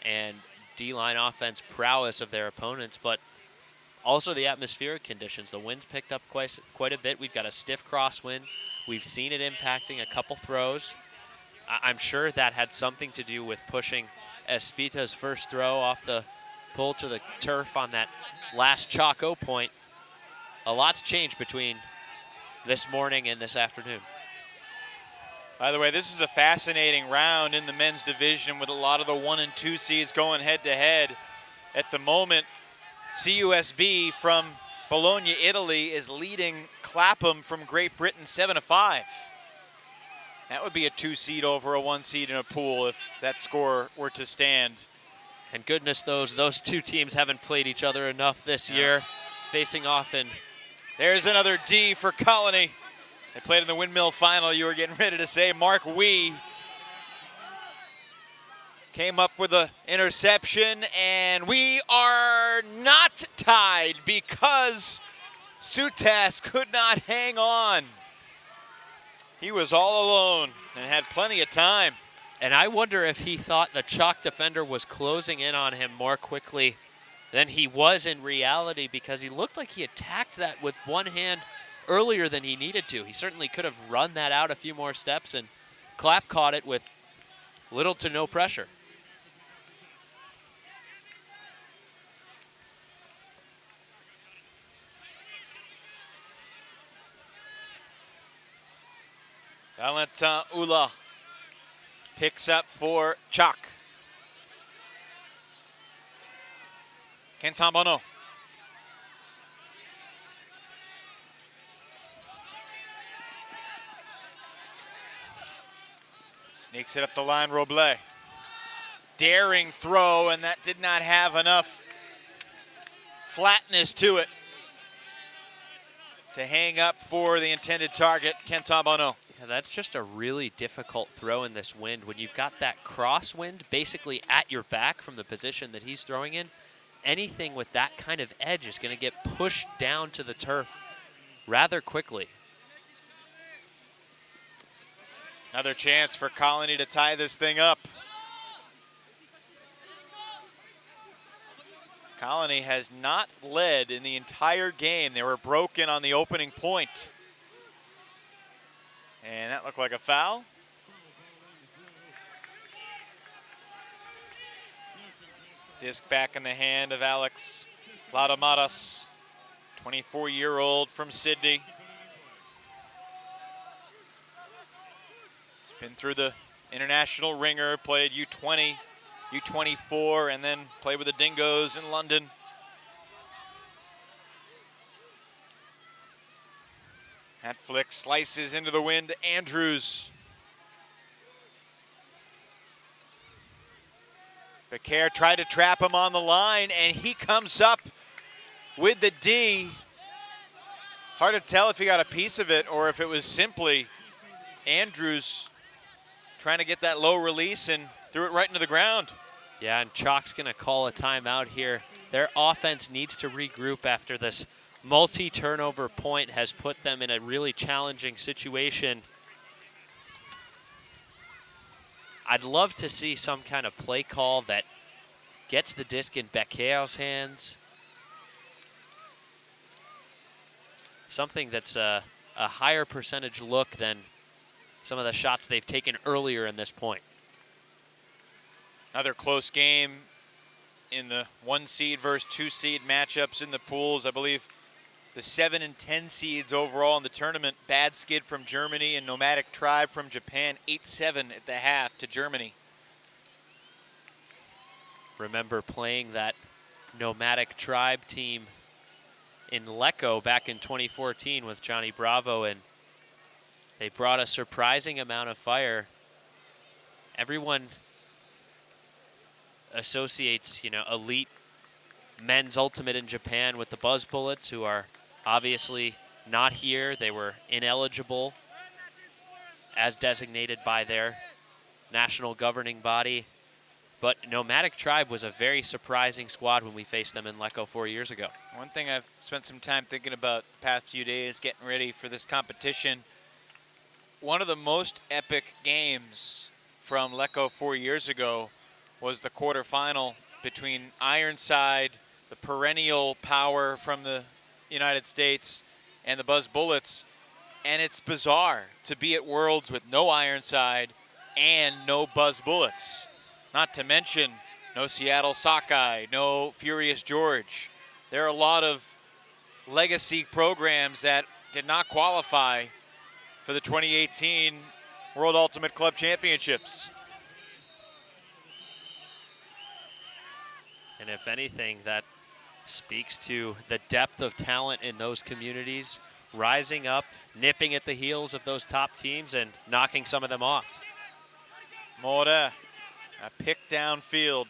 and D-line offense prowess of their opponents, but also the atmospheric conditions. The wind's picked up quite a bit. We've got a stiff crosswind. We've seen it impacting a couple throws. I'm sure that had something to do with pushing Espita's first throw off the pull to the turf on that last Chaco point. A lot's changed between this morning and this afternoon. By the way, this is a fascinating round in the men's division with a lot of the 1 and 2 seeds going head to head. At the moment, CUSB from Bologna, Italy is leading Clapham from Great Britain 7-5. That would be a 2 seed over a 1 seed in a pool if that score were to stand. And goodness those two teams haven't played each other enough this year, facing off in. There's another D for Colony. They played in the Windmill Final, you were getting ready to say. Mark Wee came up with an interception, and we are not tied because Sutas could not hang on. He was all alone and had plenty of time. And I wonder if he thought the Chalk defender was closing in on him more quickly than he was in reality, because he looked like he attacked that with one hand earlier than he needed to. He certainly could have run that out a few more steps, and Clapp caught it with little to no pressure. Valentin Ula picks up for Chalk. Kentan Bono. Sneaks it up the line, Roble. Daring throw, and that did not have enough flatness to it to hang up for the intended target, Kentan Bono. Yeah, that's just a really difficult throw in this wind. When you've got that crosswind basically at your back from the position that he's throwing in, anything with that kind of edge is going to get pushed down to the turf rather quickly. Another chance for Colony to tie this thing up. Colony has not led in the entire game. They were broken on the opening point. And that looked like a foul. Disc back in the hand of Alex Laudamaras, 24-year-old from Sydney. He's been through the international ringer, played U20, U24, and then played with the Dingoes in London. That flick slices into the wind. Andrews. Becaire tried to trap him on the line, and he comes up with the D. Hard to tell if he got a piece of it or if it was simply Andrews trying to get that low release and threw it right into the ground. Yeah, and Chalk's going to call a timeout here. Their offense needs to regroup after this multi-turnover point has put them in a really challenging situation. I'd love to see some kind of play call that gets the disc in Becaire's hands. Something that's a higher percentage look than some of the shots they've taken earlier in this point. Another close game in the 1 seed versus 2 seed matchups in the pools. I believe the 7 and 10 seeds overall in the tournament. Bad Skid from Germany and Nomadic Tribe from Japan, 8-7 at the half to Germany. Remember playing that Nomadic Tribe team in Lecco back in 2014 with Johnny Bravo, and they brought a surprising amount of fire. Everyone associates, elite men's ultimate in Japan with the Buzz Bullets, who are obviously not here. They were ineligible as designated by their national governing body. But Nomadic Tribe was a very surprising squad when we faced them in Lecco 4 years ago. One thing I've spent some time thinking about the past few days getting ready for this competition, one of the most epic games from Lecco 4 years ago was the quarterfinal between Ironside, the perennial power from the United States, and the Buzz Bullets. And it's bizarre to be at Worlds with no Ironside and no Buzz Bullets. Not to mention no Seattle Sockeye, no Furious George. There are a lot of legacy programs that did not qualify for the 2018 World Ultimate Club Championships. And if anything, that speaks to the depth of talent in those communities, rising up, nipping at the heels of those top teams and knocking some of them off. Mora, a pick downfield.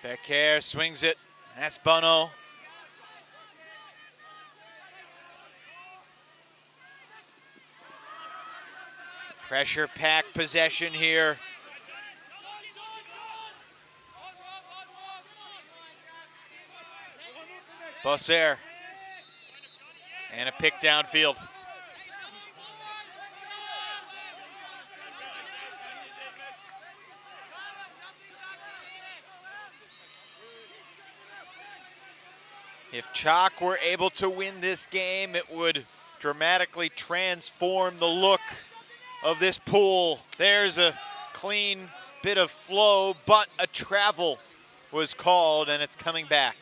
Becker swings it. That's Bono. Pressure pack possession here. Bosser. And a pick downfield. If CHAC were able to win this game, it would dramatically transform the look of this pool. There's a clean bit of flow, but a travel was called, and it's coming back.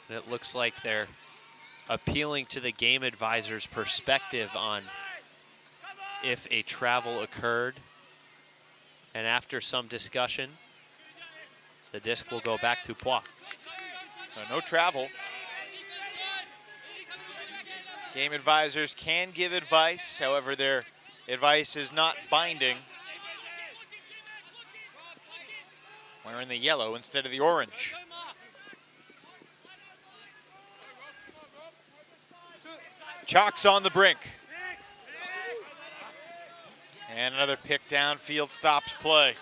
And it looks like they're appealing to the game advisor's perspective on if a travel occurred. And after some discussion, the disc will go back to Poix. So no travel. Game advisors can give advice, however, their advice is not binding. Wearing the yellow instead of the orange. CHAC's on the brink. And another pick downfield stops play.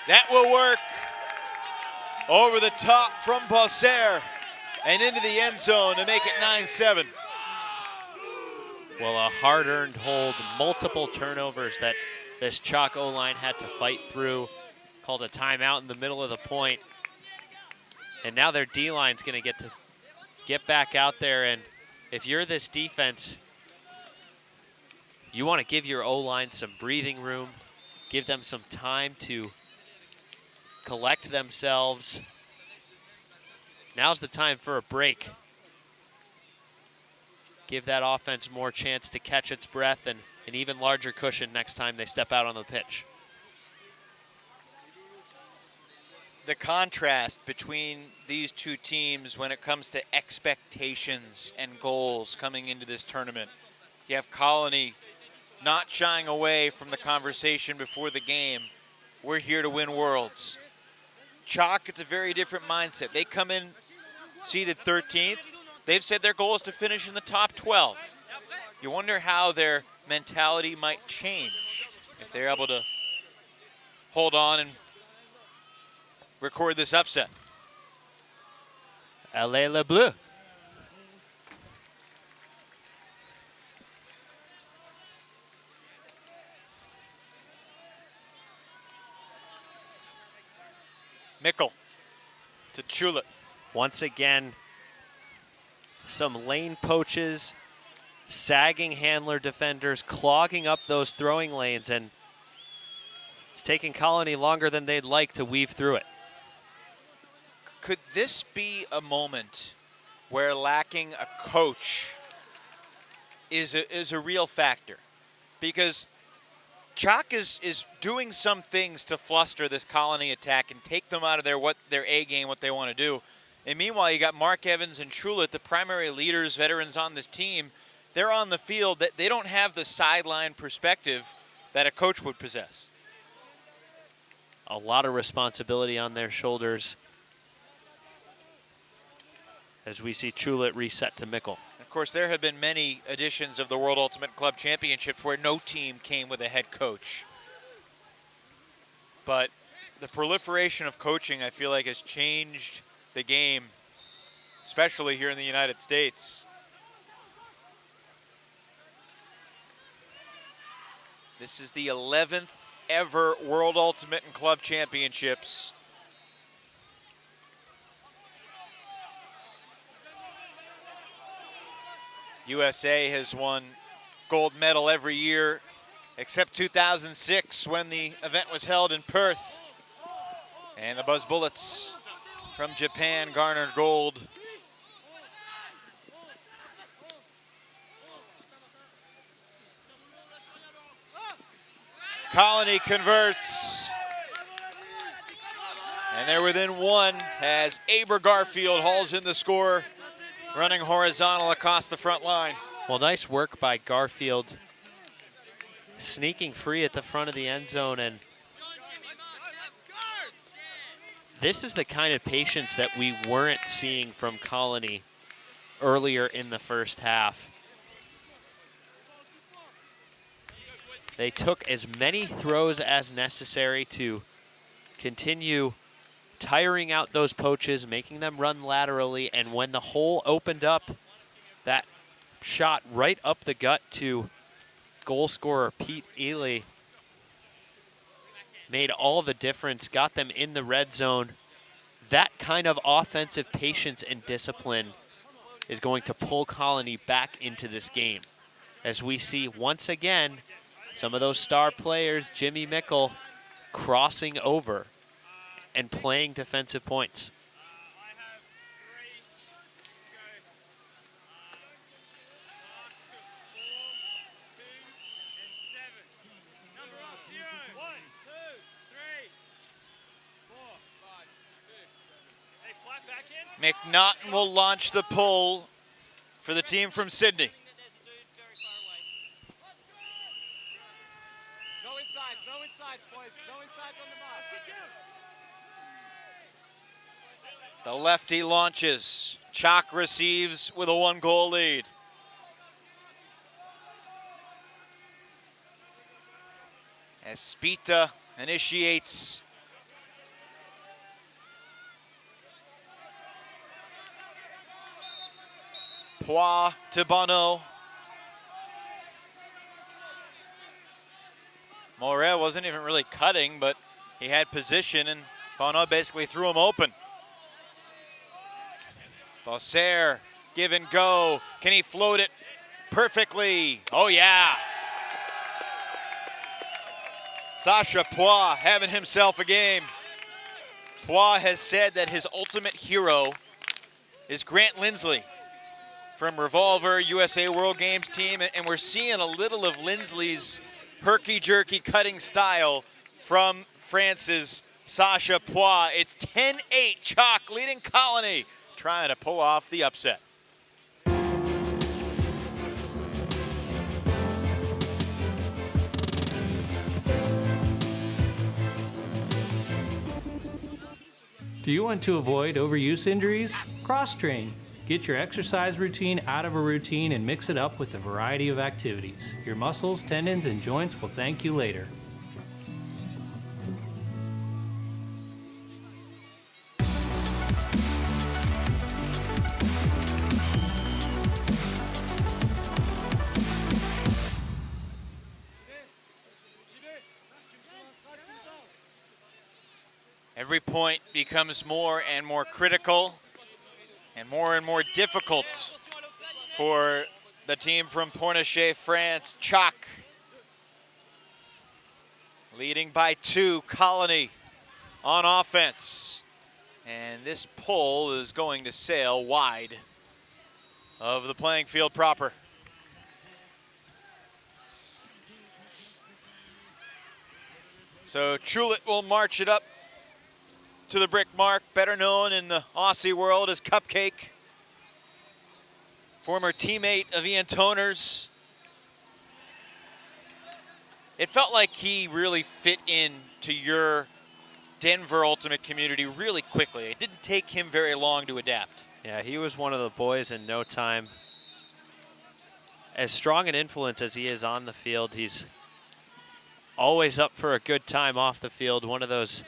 That will work. Over the top from Bosser and into the end zone to make it 9-7. Well, a hard-earned hold, multiple turnovers that this CHAC O-line had to fight through. Called a timeout in the middle of the point. And now their D-line's going to get back out there. And if you're this defense, you want to give your O-line some breathing room, give them some time to collect themselves. Now's the time for a break. Give that offense more chance to catch its breath and an even larger cushion next time they step out on the pitch. The contrast between these two teams when it comes to expectations and goals coming into this tournament. You have Colony not shying away from the conversation before the game. We're here to win worlds. CHAC, it's a very different mindset. They come in seeded 13th. They've said their goal is to finish in the top 12. You wonder how their mentality might change if they're able to hold on and record this upset. Allez le bleu. Mickle to Chulit. Once again, some lane poaches, sagging handler defenders, clogging up those throwing lanes, and it's taking Colony longer than they'd like to weave through it. Could this be a moment where lacking a coach is a real factor? Because CHAC is doing some things to fluster this Colony attack and take them out of their A game, what they want to do. And meanwhile, you got Mark Evans and Chulit, the primary leaders, veterans on this team. They're on the field. That they don't have the sideline perspective that a coach would possess. A lot of responsibility on their shoulders as we see Chulit reset to Mickle. Of course, there have been many editions of the World Ultimate Club Championships where no team came with a head coach. But the proliferation of coaching, I feel like, has changed the game, especially here in the United States. This is the 11th ever World Ultimate and Club Championships. USA has won gold medal every year, except 2006 when the event was held in Perth. And the Buzz Bullets from Japan garnered gold. Colony converts. And they're within one as Aber Garfield hauls in the score, running horizontal across the front line. Well, nice work by Garfield, sneaking free at the front of the end zone. And this is the kind of patience that we weren't seeing from Colony earlier in the first half. They took as many throws as necessary to continue tiring out those poaches, making them run laterally, and when the hole opened up, that shot right up the gut to goal scorer Pete Ely made all the difference, got them in the red zone. That kind of offensive patience and discipline is going to pull Colony back into this game, as we see once again some of those star players, Jimmy Mickle, crossing over and playing defensive points. McNaughton will launch the pull for the team from Sydney. No insides, boys. No insides on the mark. The lefty launches. CHAC receives with a 1-goal lead. As Spita initiates. Poix to Bonneau. Moret wasn't even really cutting, but he had position, and Bonneau basically threw him open. Bosser, give and go. Can he float it perfectly? Oh, yeah. Sasha Poix having himself a game. Poix has said that his ultimate hero is Grant Lindsley from Revolver USA World Games team, and we're seeing a little of Lindsley's herky-jerky cutting style from France's Sasha Poix. It's 10-8, CHAC leading Colony, trying to pull off the upset. Do you want to avoid overuse injuries? Cross-train. Get your exercise routine out of a routine and mix it up with a variety of activities. Your muscles, tendons, and joints will thank you later. Every point becomes more and more critical and more difficult for the team from Pornichet, France. CHAC leading by 2, Colony on offense. And this pull is going to sail wide of the playing field proper. So Chulet will march it up to the brick mark, better known in the Aussie world as Cupcake. Former teammate of Ian Toner's. It felt like he really fit into your Denver Ultimate community really quickly. It didn't take him very long to adapt. Yeah, he was one of the boys in no time. As strong an influence as he is on the field, he's always up for a good time off the field. One of those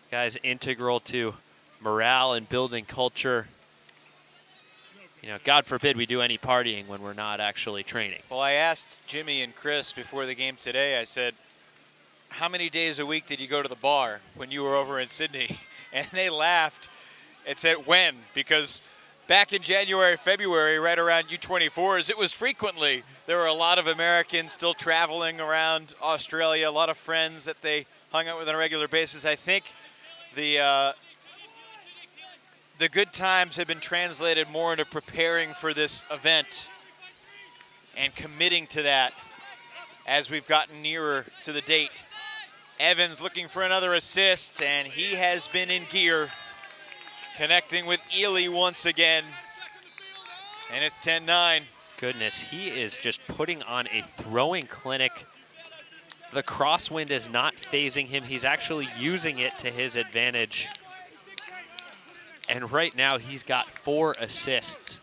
Guys, integral to morale and building culture. You know, God forbid we do any partying when we're not actually training. Well, I asked Jimmy and Chris before the game today, I said, how many days a week did you go to the bar when you were over in Sydney? And they laughed and said, when? Because back in January, February, right around U24s, it was frequently. There were a lot of Americans still traveling around Australia, a lot of friends that they hung out with on a regular basis. I think the good times have been translated more into preparing for this event and committing to that as we've gotten nearer to the date. Evans looking for another assist, and he has been in gear, connecting with Ely once again, and it's 10-9. Goodness, he is just putting on a throwing clinic. The crosswind is not phasing him. He's actually using it to his advantage. And right now, he's got 4 assists.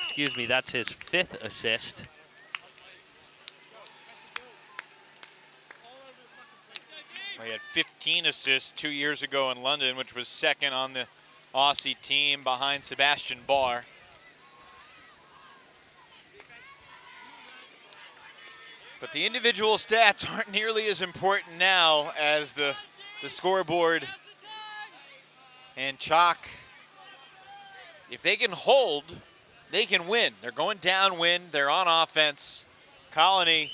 Excuse me, that's his 5th assist. He had 15 assists 2 years ago in London, which was second on the Aussie team behind Sebastian Barr. But the individual stats aren't nearly as important now as the scoreboard. And CHAC, if they can hold, they can win. They're going downwind, they're on offense. Colony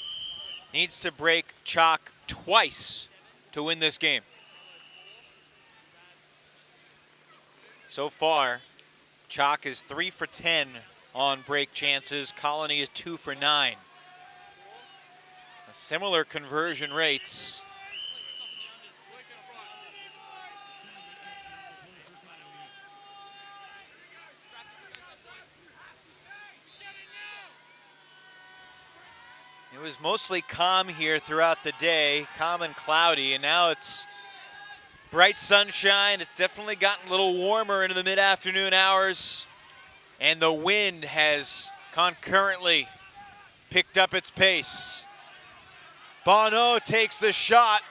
needs to break CHAC twice to win this game. So far, CHAC is 3 for 10 on break chances. Colony is 2 for 9. Similar conversion rates. It was mostly calm here throughout the day, calm and cloudy, and now it's bright sunshine. It's definitely gotten a little warmer into the mid-afternoon hours, and the wind has concurrently picked up its pace. Bono takes the shot,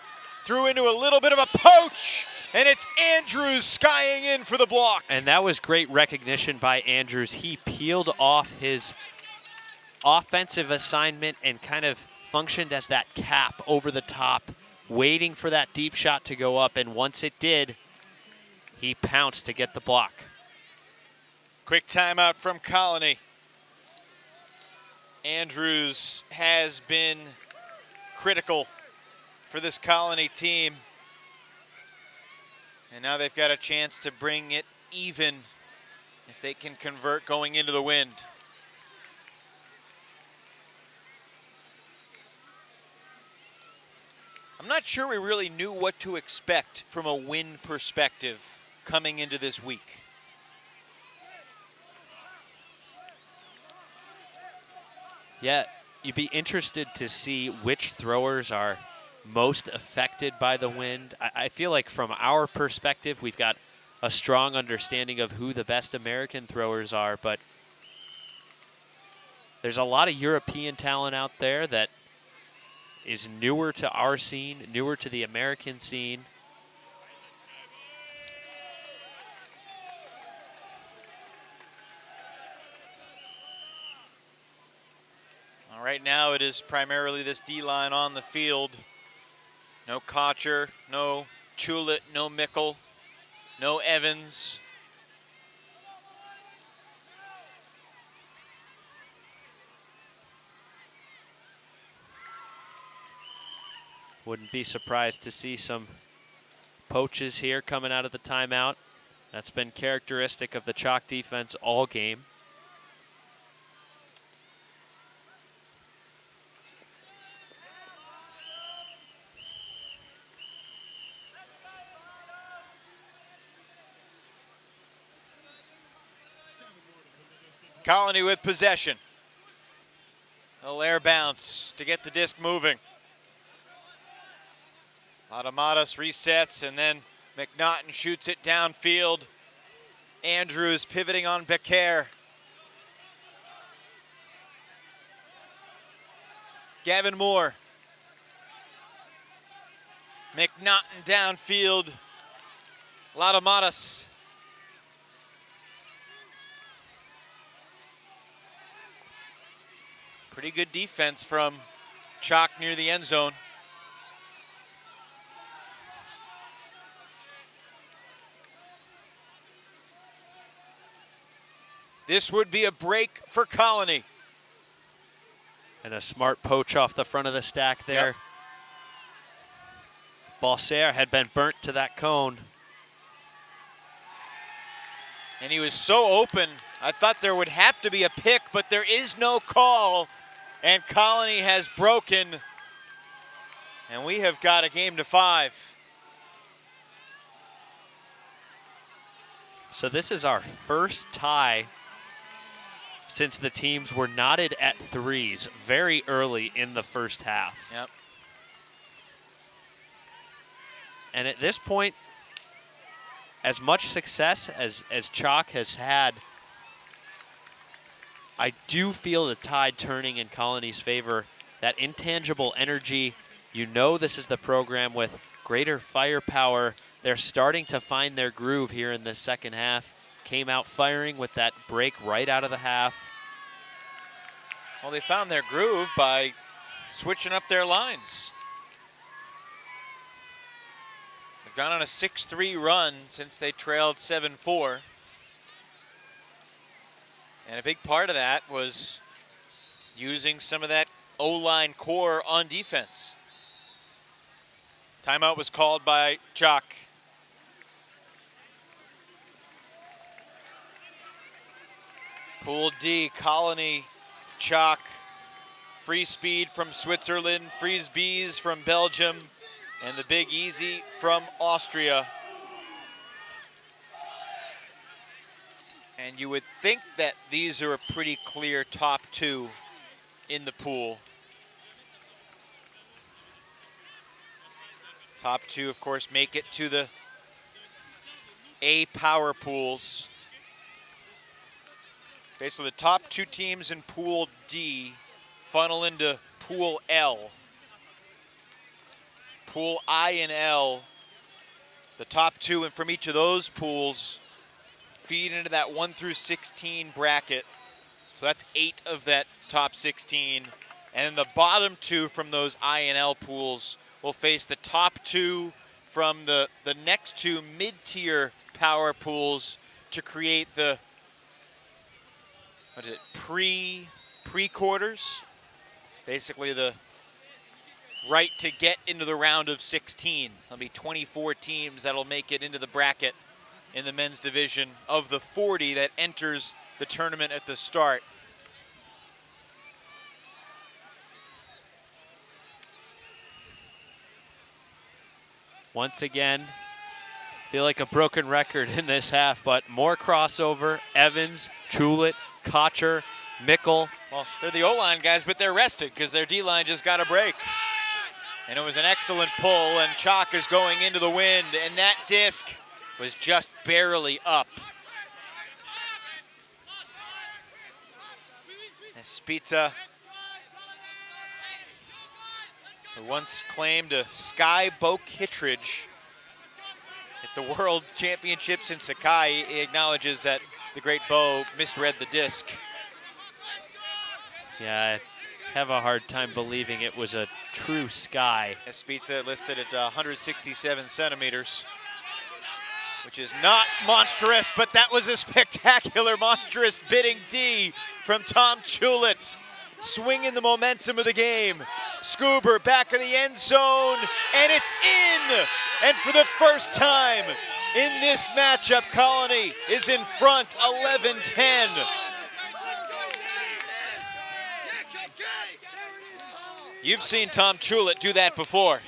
threw into a little bit of a poach, and it's Andrews skying in for the block. And that was great recognition by Andrews. He peeled off his offensive assignment and kind of functioned as that cap over the top, waiting for that deep shot to go up, and once it did, he pounced to get the block. Quick timeout from Colony. Andrews has been critical for this Colony team, and now they've got a chance to bring it even if they can convert going into the wind. I'm not sure we really knew what to expect from a wind perspective coming into this week. Yeah, you'd be interested to see which throwers are most affected by the wind. I feel like from our perspective, we've got a strong understanding of who the best American throwers are, but there's a lot of European talent out there that is newer to our scene, newer to the American scene. Right now it is primarily this D-line on the field. No Kocher, no Chulit, no Mickle, no Evans. Wouldn't be surprised to see some poaches here coming out of the timeout. That's been characteristic of the CHAC defense all game. Colony with possession. A air bounce to get the disc moving. Automatus resets, and then McNaughton shoots it downfield. Andrews pivoting on Becker. Gavin Moore. McNaughton downfield Ladamatas. Pretty good defense from CHAC near the end zone. This would be a break for Colony. And a smart poach off the front of the stack there. Yep. Balser had been burnt to that cone. And he was so open, I thought there would have to be a pick, but there is no call. And Colony has broken. And we have got a game to 5. So this is our first tie since the teams were knotted at threes very early in the first half. Yep. And at this point, as much success as CHAC has had, I do feel the tide turning in Colony's favor. That intangible energy, you know this is the program with greater firepower. They're starting to find their groove here in the second half. Came out firing with that break right out of the half. Well, they found their groove by switching up their lines. They've gone on a 6-3 run since they trailed 7-4. And a big part of that was using some of that O-line core on defense. Timeout was called by CHAC. Pool D, Colony, CHAC, Free Speed from Switzerland, Frisbees from Belgium, and the Big Easy from Austria. And you would think that these are a pretty clear top 2 in the pool. Top 2, of course, make it to the A power pools. Okay, so the top 2 teams in Pool D funnel into Pool L. Pool I and L, the top 2, and from each of those pools feed into that 1 through 16 bracket. So that's 8 of that top 16. And then the bottom 2 from those I and L pools will face the top 2 from the next 2 mid-tier power pools to create the pre-quarters, basically the right to get into the round of 16. There'll be 24 teams that'll make it into the bracket in the men's division of the 40 that enters the tournament at the start. Once again, feel like a broken record in this half, but more crossover. Evans, Chulit, Kocher, Mickle. Well, they're the O-line guys, but they're rested because their D-line just got a break. And it was an excellent pull, and CHAC is going into the wind, and that disc was just barely up. Espita, who once claimed a Sky Bo Kittredge at the World Championships in Sakai, he acknowledges that the great Bo misread the disc. Yeah, I have a hard time believing it was a true Sky. Espita listed at 167 centimeters, which is not monstrous, but that was a spectacular, monstrous bidding D from Tom Chulit, swinging the momentum of the game. Scuber back in the end zone, and it's in! And for the first time in this matchup, Colony is in front, 11-10. You've seen Tom Chulit do that before.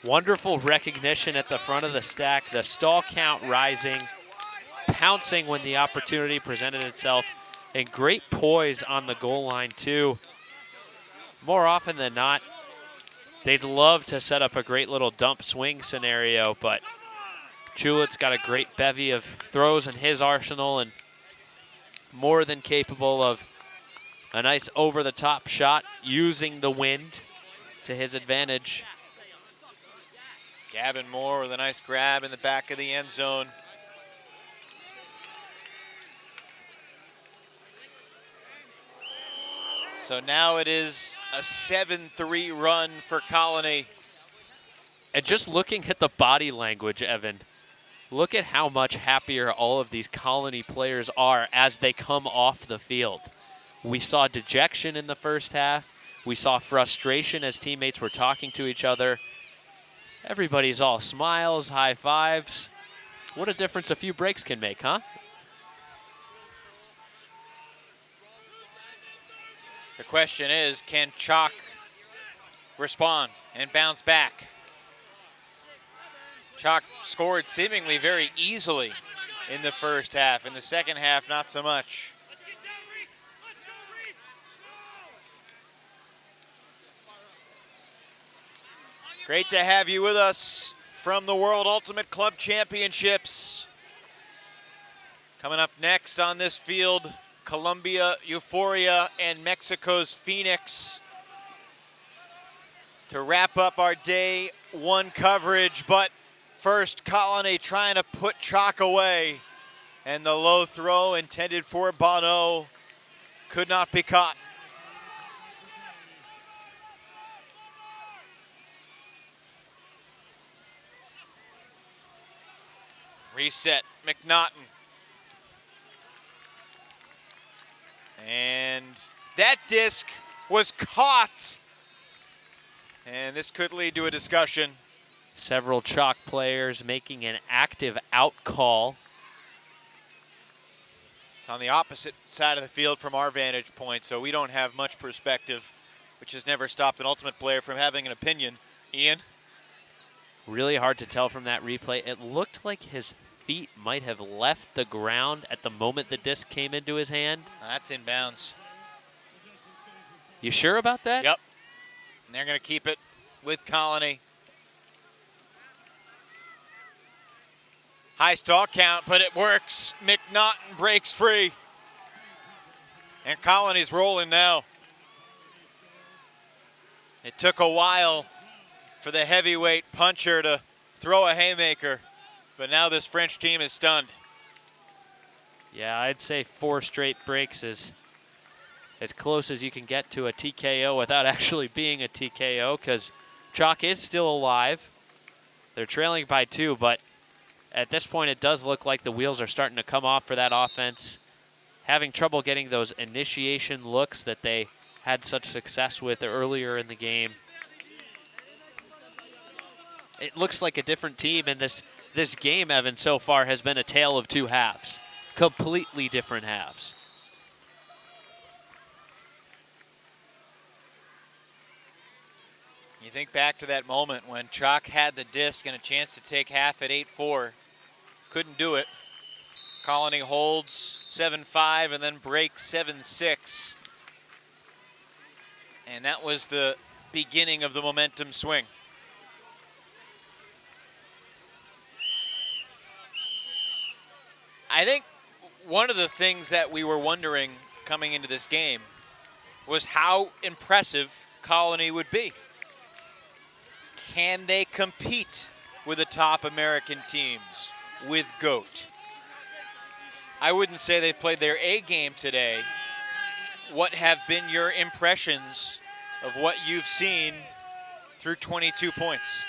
Wonderful recognition at the front of the stack, the stall count rising, pouncing when the opportunity presented itself, and great poise on the goal line too. More often than not, they'd love to set up a great little dump swing scenario, but Chulit's got a great bevy of throws in his arsenal and more than capable of a nice over-the-top shot using the wind to his advantage. Gavin Moore with a nice grab in the back of the end zone. So now it is a 7-3 run for Colony. And just looking at the body language, Evan, look at how much happier all of these Colony players are as they come off the field. We saw dejection in the first half. We saw frustration as teammates were talking to each other. Everybody's all smiles, high fives. What a difference a few breaks can make, huh? The question is, can CHAC respond and bounce back? CHAC scored seemingly very easily in the first half. In the second half, not so much. Great to have you with us from the World Ultimate Club Championships. Coming up next on this field, Colombia, Euphoria, and Mexico's Phoenix to wrap up our day one coverage. But first, Colony trying to put CHAC away, and the low throw intended for Bono could not be caught. Reset, McNaughton. And that disc was caught. And this could lead to a discussion. Several CHAC players making an active out call. It's on the opposite side of the field from our vantage point, so we don't have much perspective, which has never stopped an Ultimate player from having an opinion. Ian? Really hard to tell from that replay. It looked like his feet might have left the ground at the moment the disc came into his hand. That's inbounds. You sure about that? Yep. And they're going to keep it with Colony. High stall count, but it works. McNaughton breaks free. And Colony's rolling now. It took a while for the heavyweight puncher to throw a haymaker, but now this French team is stunned. Yeah, I'd say 4 straight breaks is as close as you can get to a TKO without actually being a TKO, because CHAC is still alive. They're trailing by 2, but at this point it does look like the wheels are starting to come off for that offense. Having trouble getting those initiation looks that they had such success with earlier in the game. It looks like a different team, and this game, Evan, so far has been a tale of 2 halves. Completely different halves. You think back to that moment when CHAC had the disc and a chance to take half at 8-4. Couldn't do it. Colony holds 7-5 and then breaks 7-6. And that was the beginning of the momentum swing. I think one of the things that we were wondering coming into this game was how impressive Colony would be. Can they compete with the top American teams with GOAT? I wouldn't say they've played their A game today. What have been your impressions of what you've seen through 22 points?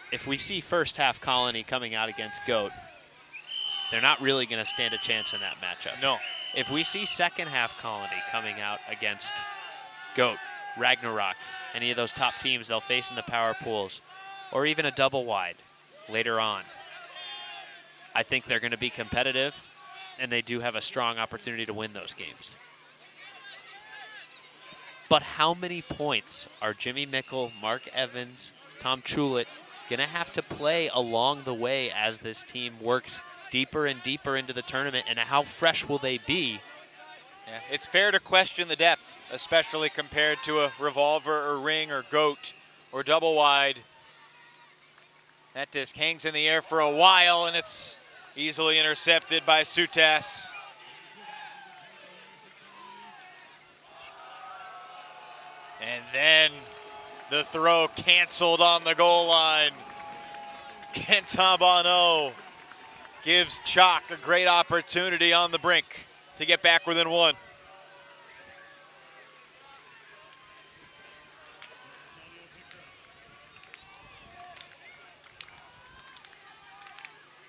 If we see first half Colony coming out against GOAT, they're not really going to stand a chance in that matchup. No. If we see second half Colony coming out against GOAT, Ragnarok, any of those top teams they'll face in the power pools, or even a double wide later on, I think they're going to be competitive, and they do have a strong opportunity to win those games. But how many points are Jimmy Mickle, Mark Evans, Tom Chulit going to have to play along the way as this team works deeper and deeper into the tournament, and how fresh will they be? Yeah, it's fair to question the depth, especially compared to a revolver or ring or GOAT or double wide. That disc hangs in the air for a while, and it's easily intercepted by Sutas. And then The throw canceled on the goal line. Kenton Bonneau gives CHAC a great opportunity on the brink to get back within one.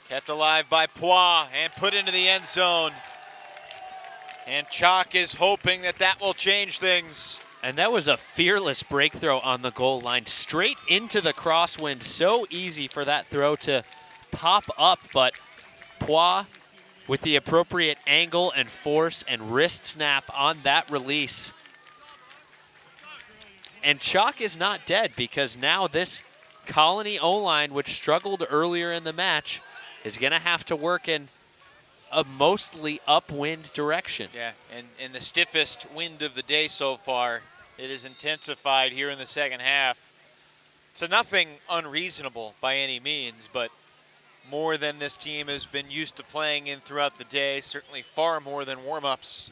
Kept alive by Poix and put into the end zone. And CHAC is hoping that that will change things. And that was a fearless break throw on the goal line, straight into the crosswind. So easy for that throw to pop up, but Poix with the appropriate angle and force and wrist snap on that release. And CHAC is not dead, because now this Colony O-line, which struggled earlier in the match, is going to have to work in a mostly upwind direction. Yeah, and in the stiffest wind of the day so far, it is intensified here in the second half. So nothing unreasonable by any means, but more than this team has been used to playing in throughout the day, certainly far more than warm-ups.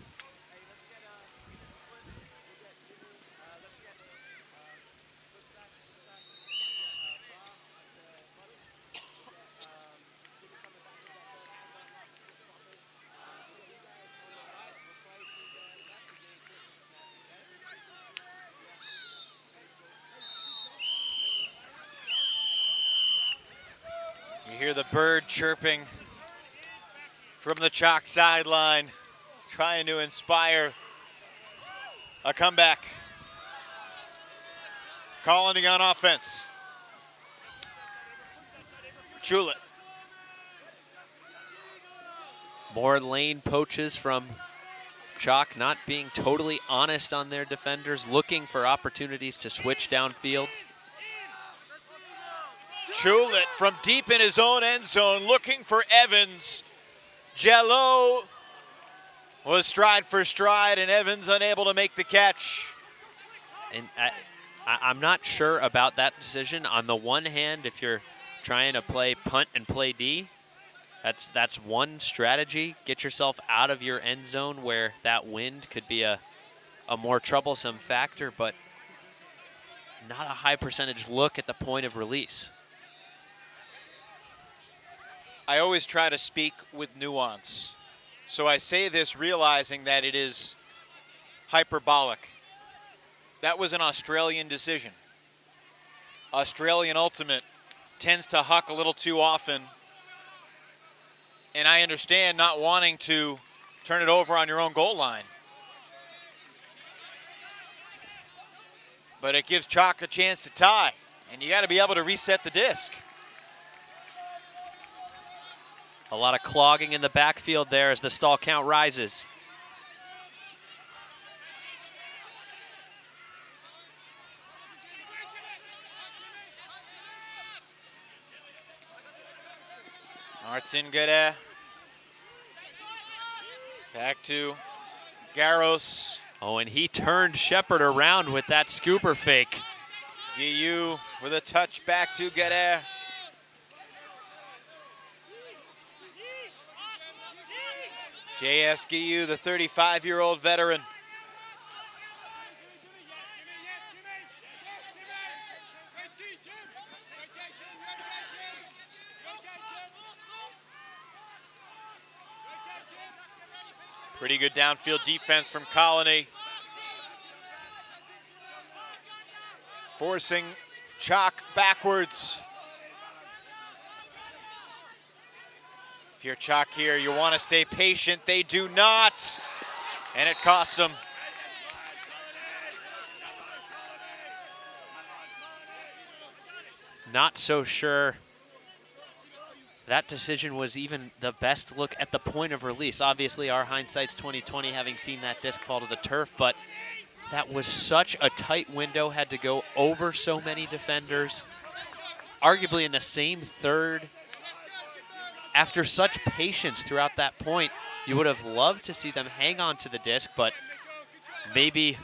You hear the bird chirping from the CHAC sideline, trying to inspire a comeback. Colony on offense. Chulet. More lane poaches from CHAC, not being totally honest on their defenders, looking for opportunities to switch downfield. Chulet from deep in his own end zone, looking for Evans. Jello was stride for stride, and Evans unable to make the catch. And I'm not sure about that decision. On the one hand, if you're trying to play punt and play D, that's one strategy. Get yourself out of your end zone where that wind could be a more troublesome factor, but not a high percentage look at the point of release. I always try to speak with nuance. So I say this realizing that it is hyperbolic. That was an Australian decision. Australian ultimate tends to huck a little too often. And I understand not wanting to turn it over on your own goal line. But it gives CHAC a chance to tie. And you got to be able to reset the disc. A lot of clogging in the backfield there as the stall count rises. Martin Guerre. Back to Garros. Oh, and he turned Shepard around with that scooper fake. Guillou with a touch back to Guerre. J.S. Guillou, the 35-year-old veteran. Pretty good downfield defense from Colony. Forcing CHAC backwards. If you're CHAC here, you want to stay patient. They do not. And it costs them. Not so sure that decision was even the best look at the point of release. Obviously, our hindsight's 2020, having seen that disc fall to the turf, but that was such a tight window, had to go over so many defenders. Arguably in the same third. After such patience throughout that point, you would have loved to see them hang on to the disc, but maybe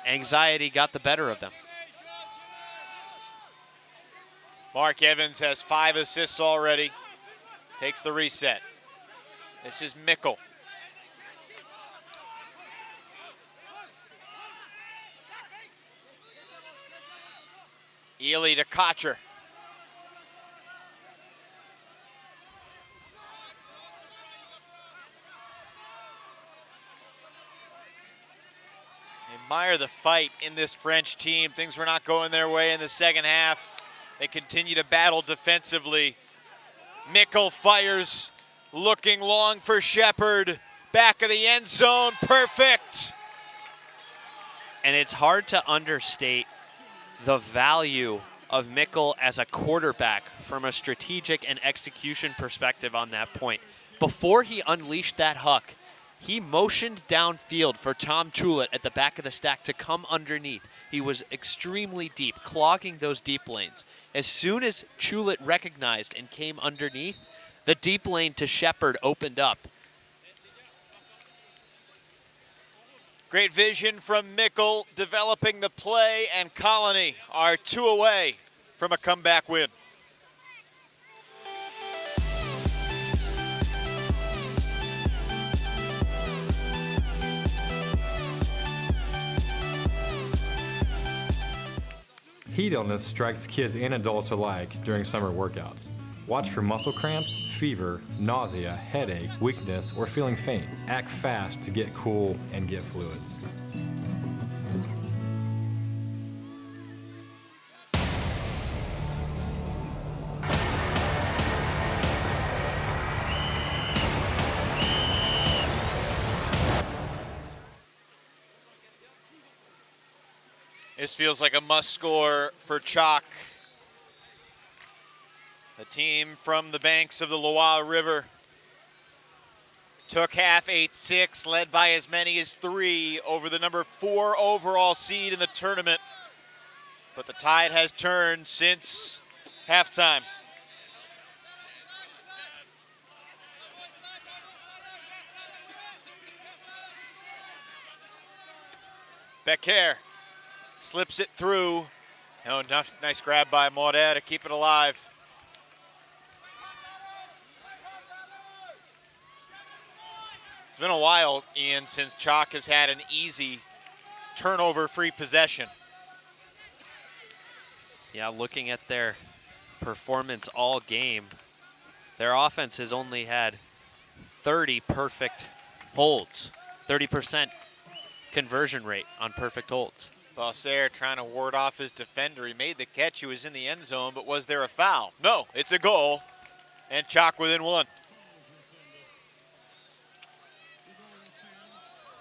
anxiety got the better of them. Mark Evans has 5 assists already. Takes the reset. This is Mickle. Ely to Kocher. Admire the fight in this French team. Things were not going their way in the second half. They continue to battle defensively. Mickle fires, looking long for Shepard. Back of the end zone, perfect. And it's hard to understate the value of Mickle as a quarterback from a strategic and execution perspective on that point. Before he unleashed that huck, he motioned downfield for Tom Chulet at the back of the stack to come underneath. He was extremely deep, clogging those deep lanes. As soon as Chulet recognized and came underneath, the deep lane to Shepard opened up. Great vision from Mickle, developing the play, and Colony are 2 away from a comeback win. Heat illness strikes kids and adults alike during summer workouts. Watch for muscle cramps, fever, nausea, headache, weakness, or feeling faint. Act fast to get cool and get fluids. This feels like a must score for Chalk. The team from the banks of the Loire River took half 8-6, led by as many as 3 over the number 4 overall seed in the tournament. But the tide has turned since halftime. Becker slips it through. Oh, nice grab by Maudet to keep it alive. It's been a while, Ian, since Chalk has had an easy turnover-free possession. Yeah, looking at their performance all game, their offense has only had 30 perfect holds, 30% conversion rate on perfect holds. Bosser trying to ward off his defender. He made the catch. He was in the end zone, but was there a foul? No, it's a goal, and Chalk within 1.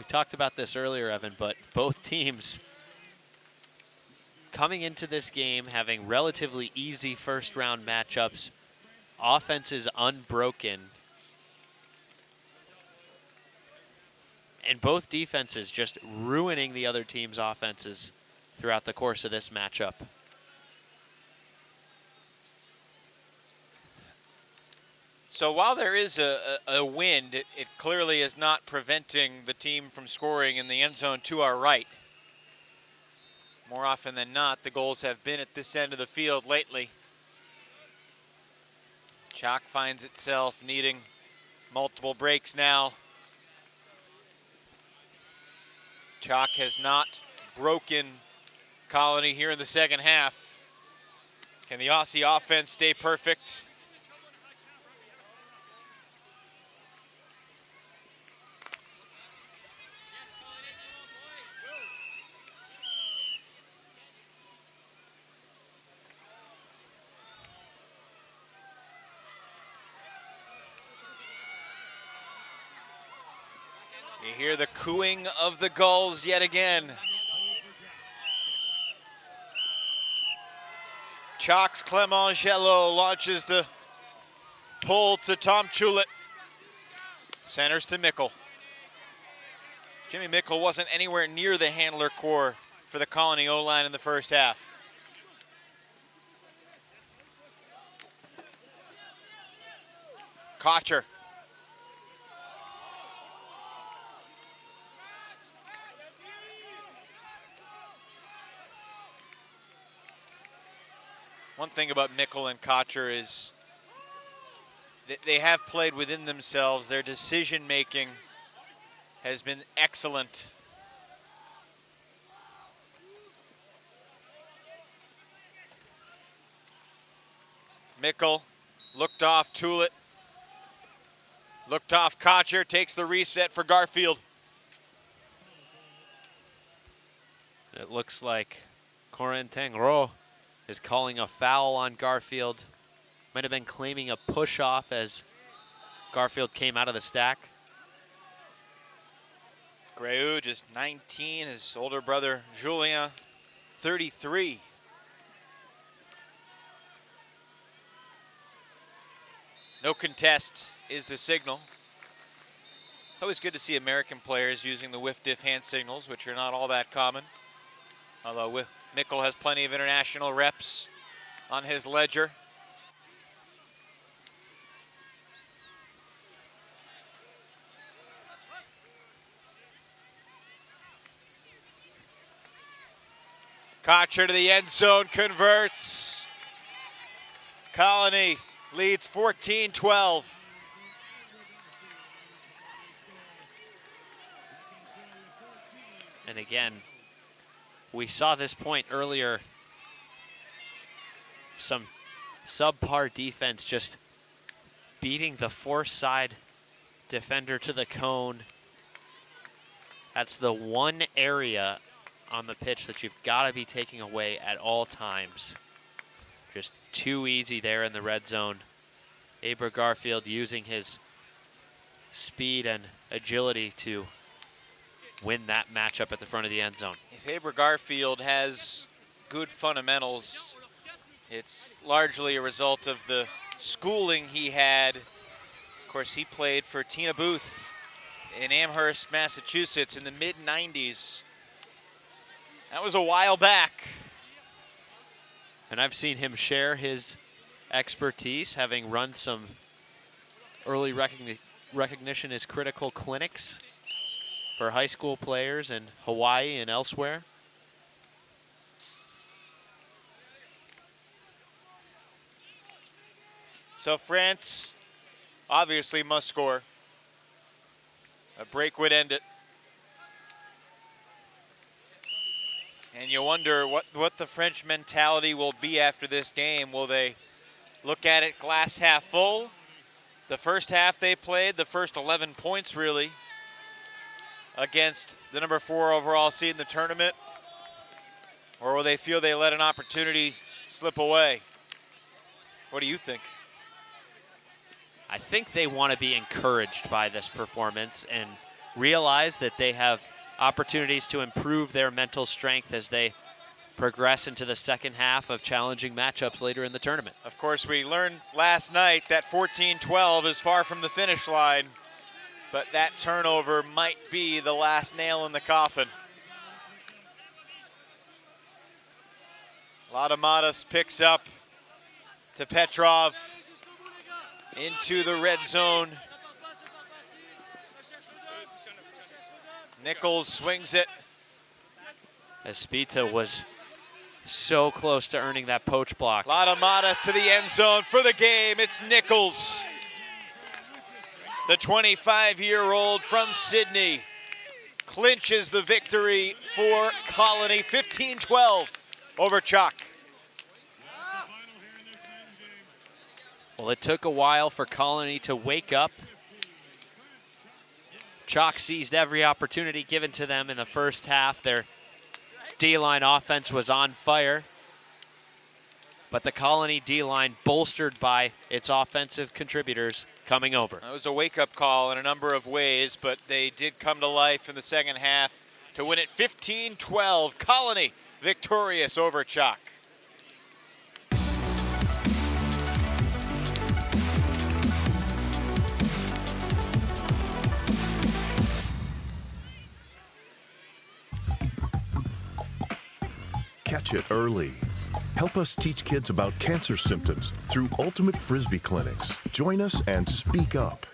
We talked about this earlier, Evan, but both teams coming into this game having relatively easy first-round matchups, offenses unbroken, and both defenses just ruining the other team's offenses throughout the course of this matchup. So while there is a wind, it clearly is not preventing the team from scoring in the end zone to our right. More often than not, the goals have been at this end of the field lately. Chalk finds itself needing multiple breaks now. Chalk has not broken Colony here in the second half. Can the Aussie offense stay perfect? You hear the cooing of the gulls yet again. Chalk's Clement Gelot launches the pull to Tom Chulet. Centers to Mickle. Jimmy Mickle wasn't anywhere near the handler core for the Colony O-line in the first half. Kocher. One thing about Mickle and Kocher is they have played within themselves. Their decision-making has been excellent. Mickle looked off Tulit. Looked off Kocher, takes the reset for Garfield. It looks like Corentin Gros is calling a foul on Garfield. Might have been claiming a push-off as Garfield came out of the stack. Greu just 19, his older brother Julien 33. No contest is the signal. Always good to see American players using the whiff-diff hand signals, which are not all that common. Although Mickle has plenty of international reps on his ledger. Kocher to the end zone, converts. Colony leads 14-12. And again, we saw this point earlier. Some subpar defense just beating the force side defender to the cone. That's the one area on the pitch that you've got to be taking away at all times. Just too easy there in the red zone. Aber Garfield using his speed and agility to win that matchup at the front of the end zone. If Aber Garfield has good fundamentals, it's largely a result of the schooling he had. Of course, he played for Tina Booth in Amherst, Massachusetts in the mid-90s. That was a while back. And I've seen him share his expertise, having run some early recognition as critical clinics for high school players in Hawaii and elsewhere. So France obviously must score. A break would end it. And you wonder what the French mentality will be after this game. Will they look at it glass half full? The first half they played, the first 11 points really, against the number 4 overall seed in the tournament? Or will they feel they let an opportunity slip away? What do you think? I think they want to be encouraged by this performance and realize that they have opportunities to improve their mental strength as they progress into the second half of challenging matchups later in the tournament. Of course, we learned last night that 14-12 is far from the finish line, but that turnover might be the last nail in the coffin. Ladamadas picks up to Petrov into the red zone. Nichols swings it. Espita was so close to earning that poach block. Ladamadas to the end zone for the game. It's Nichols, the 25-year-old from Sydney, clinches the victory for Colony, 15-12 over CHAC. Well, it took a while for Colony to wake up. CHAC seized every opportunity given to them in the first half. Their D-line offense was on fire, but the Colony D-line, bolstered by its offensive contributors, coming over. It was a wake-up call in a number of ways, but they did come to life in the second half to win it 15-12. Colony victorious over CHAC. Catch it early. Help us teach kids about cancer symptoms through Ultimate Frisbee clinics. Join us and speak up.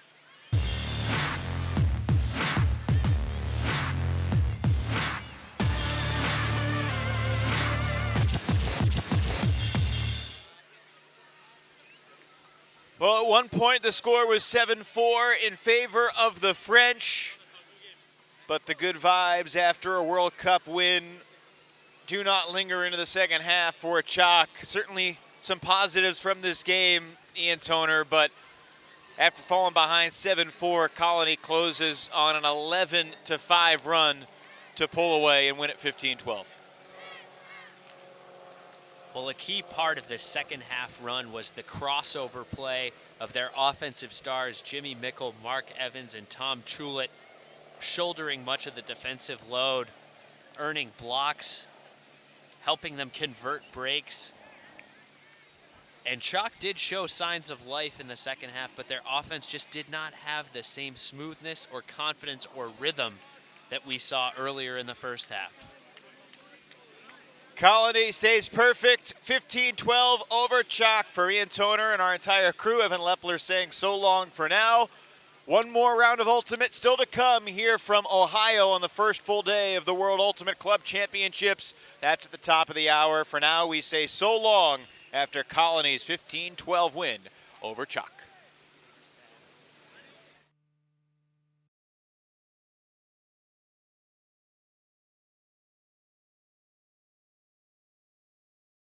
Well, at one point the score was 7-4 in favor of the French, but the good vibes after a World Cup win do not linger into the second half for CHAC. Certainly some positives from this game, Ian Toner, but after falling behind 7-4, Colony closes on an 11-5 run to pull away and win at 15-12. Well, a key part of this second half run was the crossover play of their offensive stars, Jimmy Mickle, Mark Evans, and Tom Chulet, shouldering much of the defensive load, earning blocks, helping them convert breaks. And Chalk did show signs of life in the second half, but their offense just did not have the same smoothness or confidence or rhythm that we saw earlier in the first half. Colony stays perfect, 15-12 over Chalk. For Ian Toner and our entire crew, Evan Lepler saying so long for now. One more round of Ultimate still to come here from Ohio on the first full day of the World Ultimate Club Championships. That's at the top of the hour. For now, we say so long after Colony's 15-12 win over Chalk.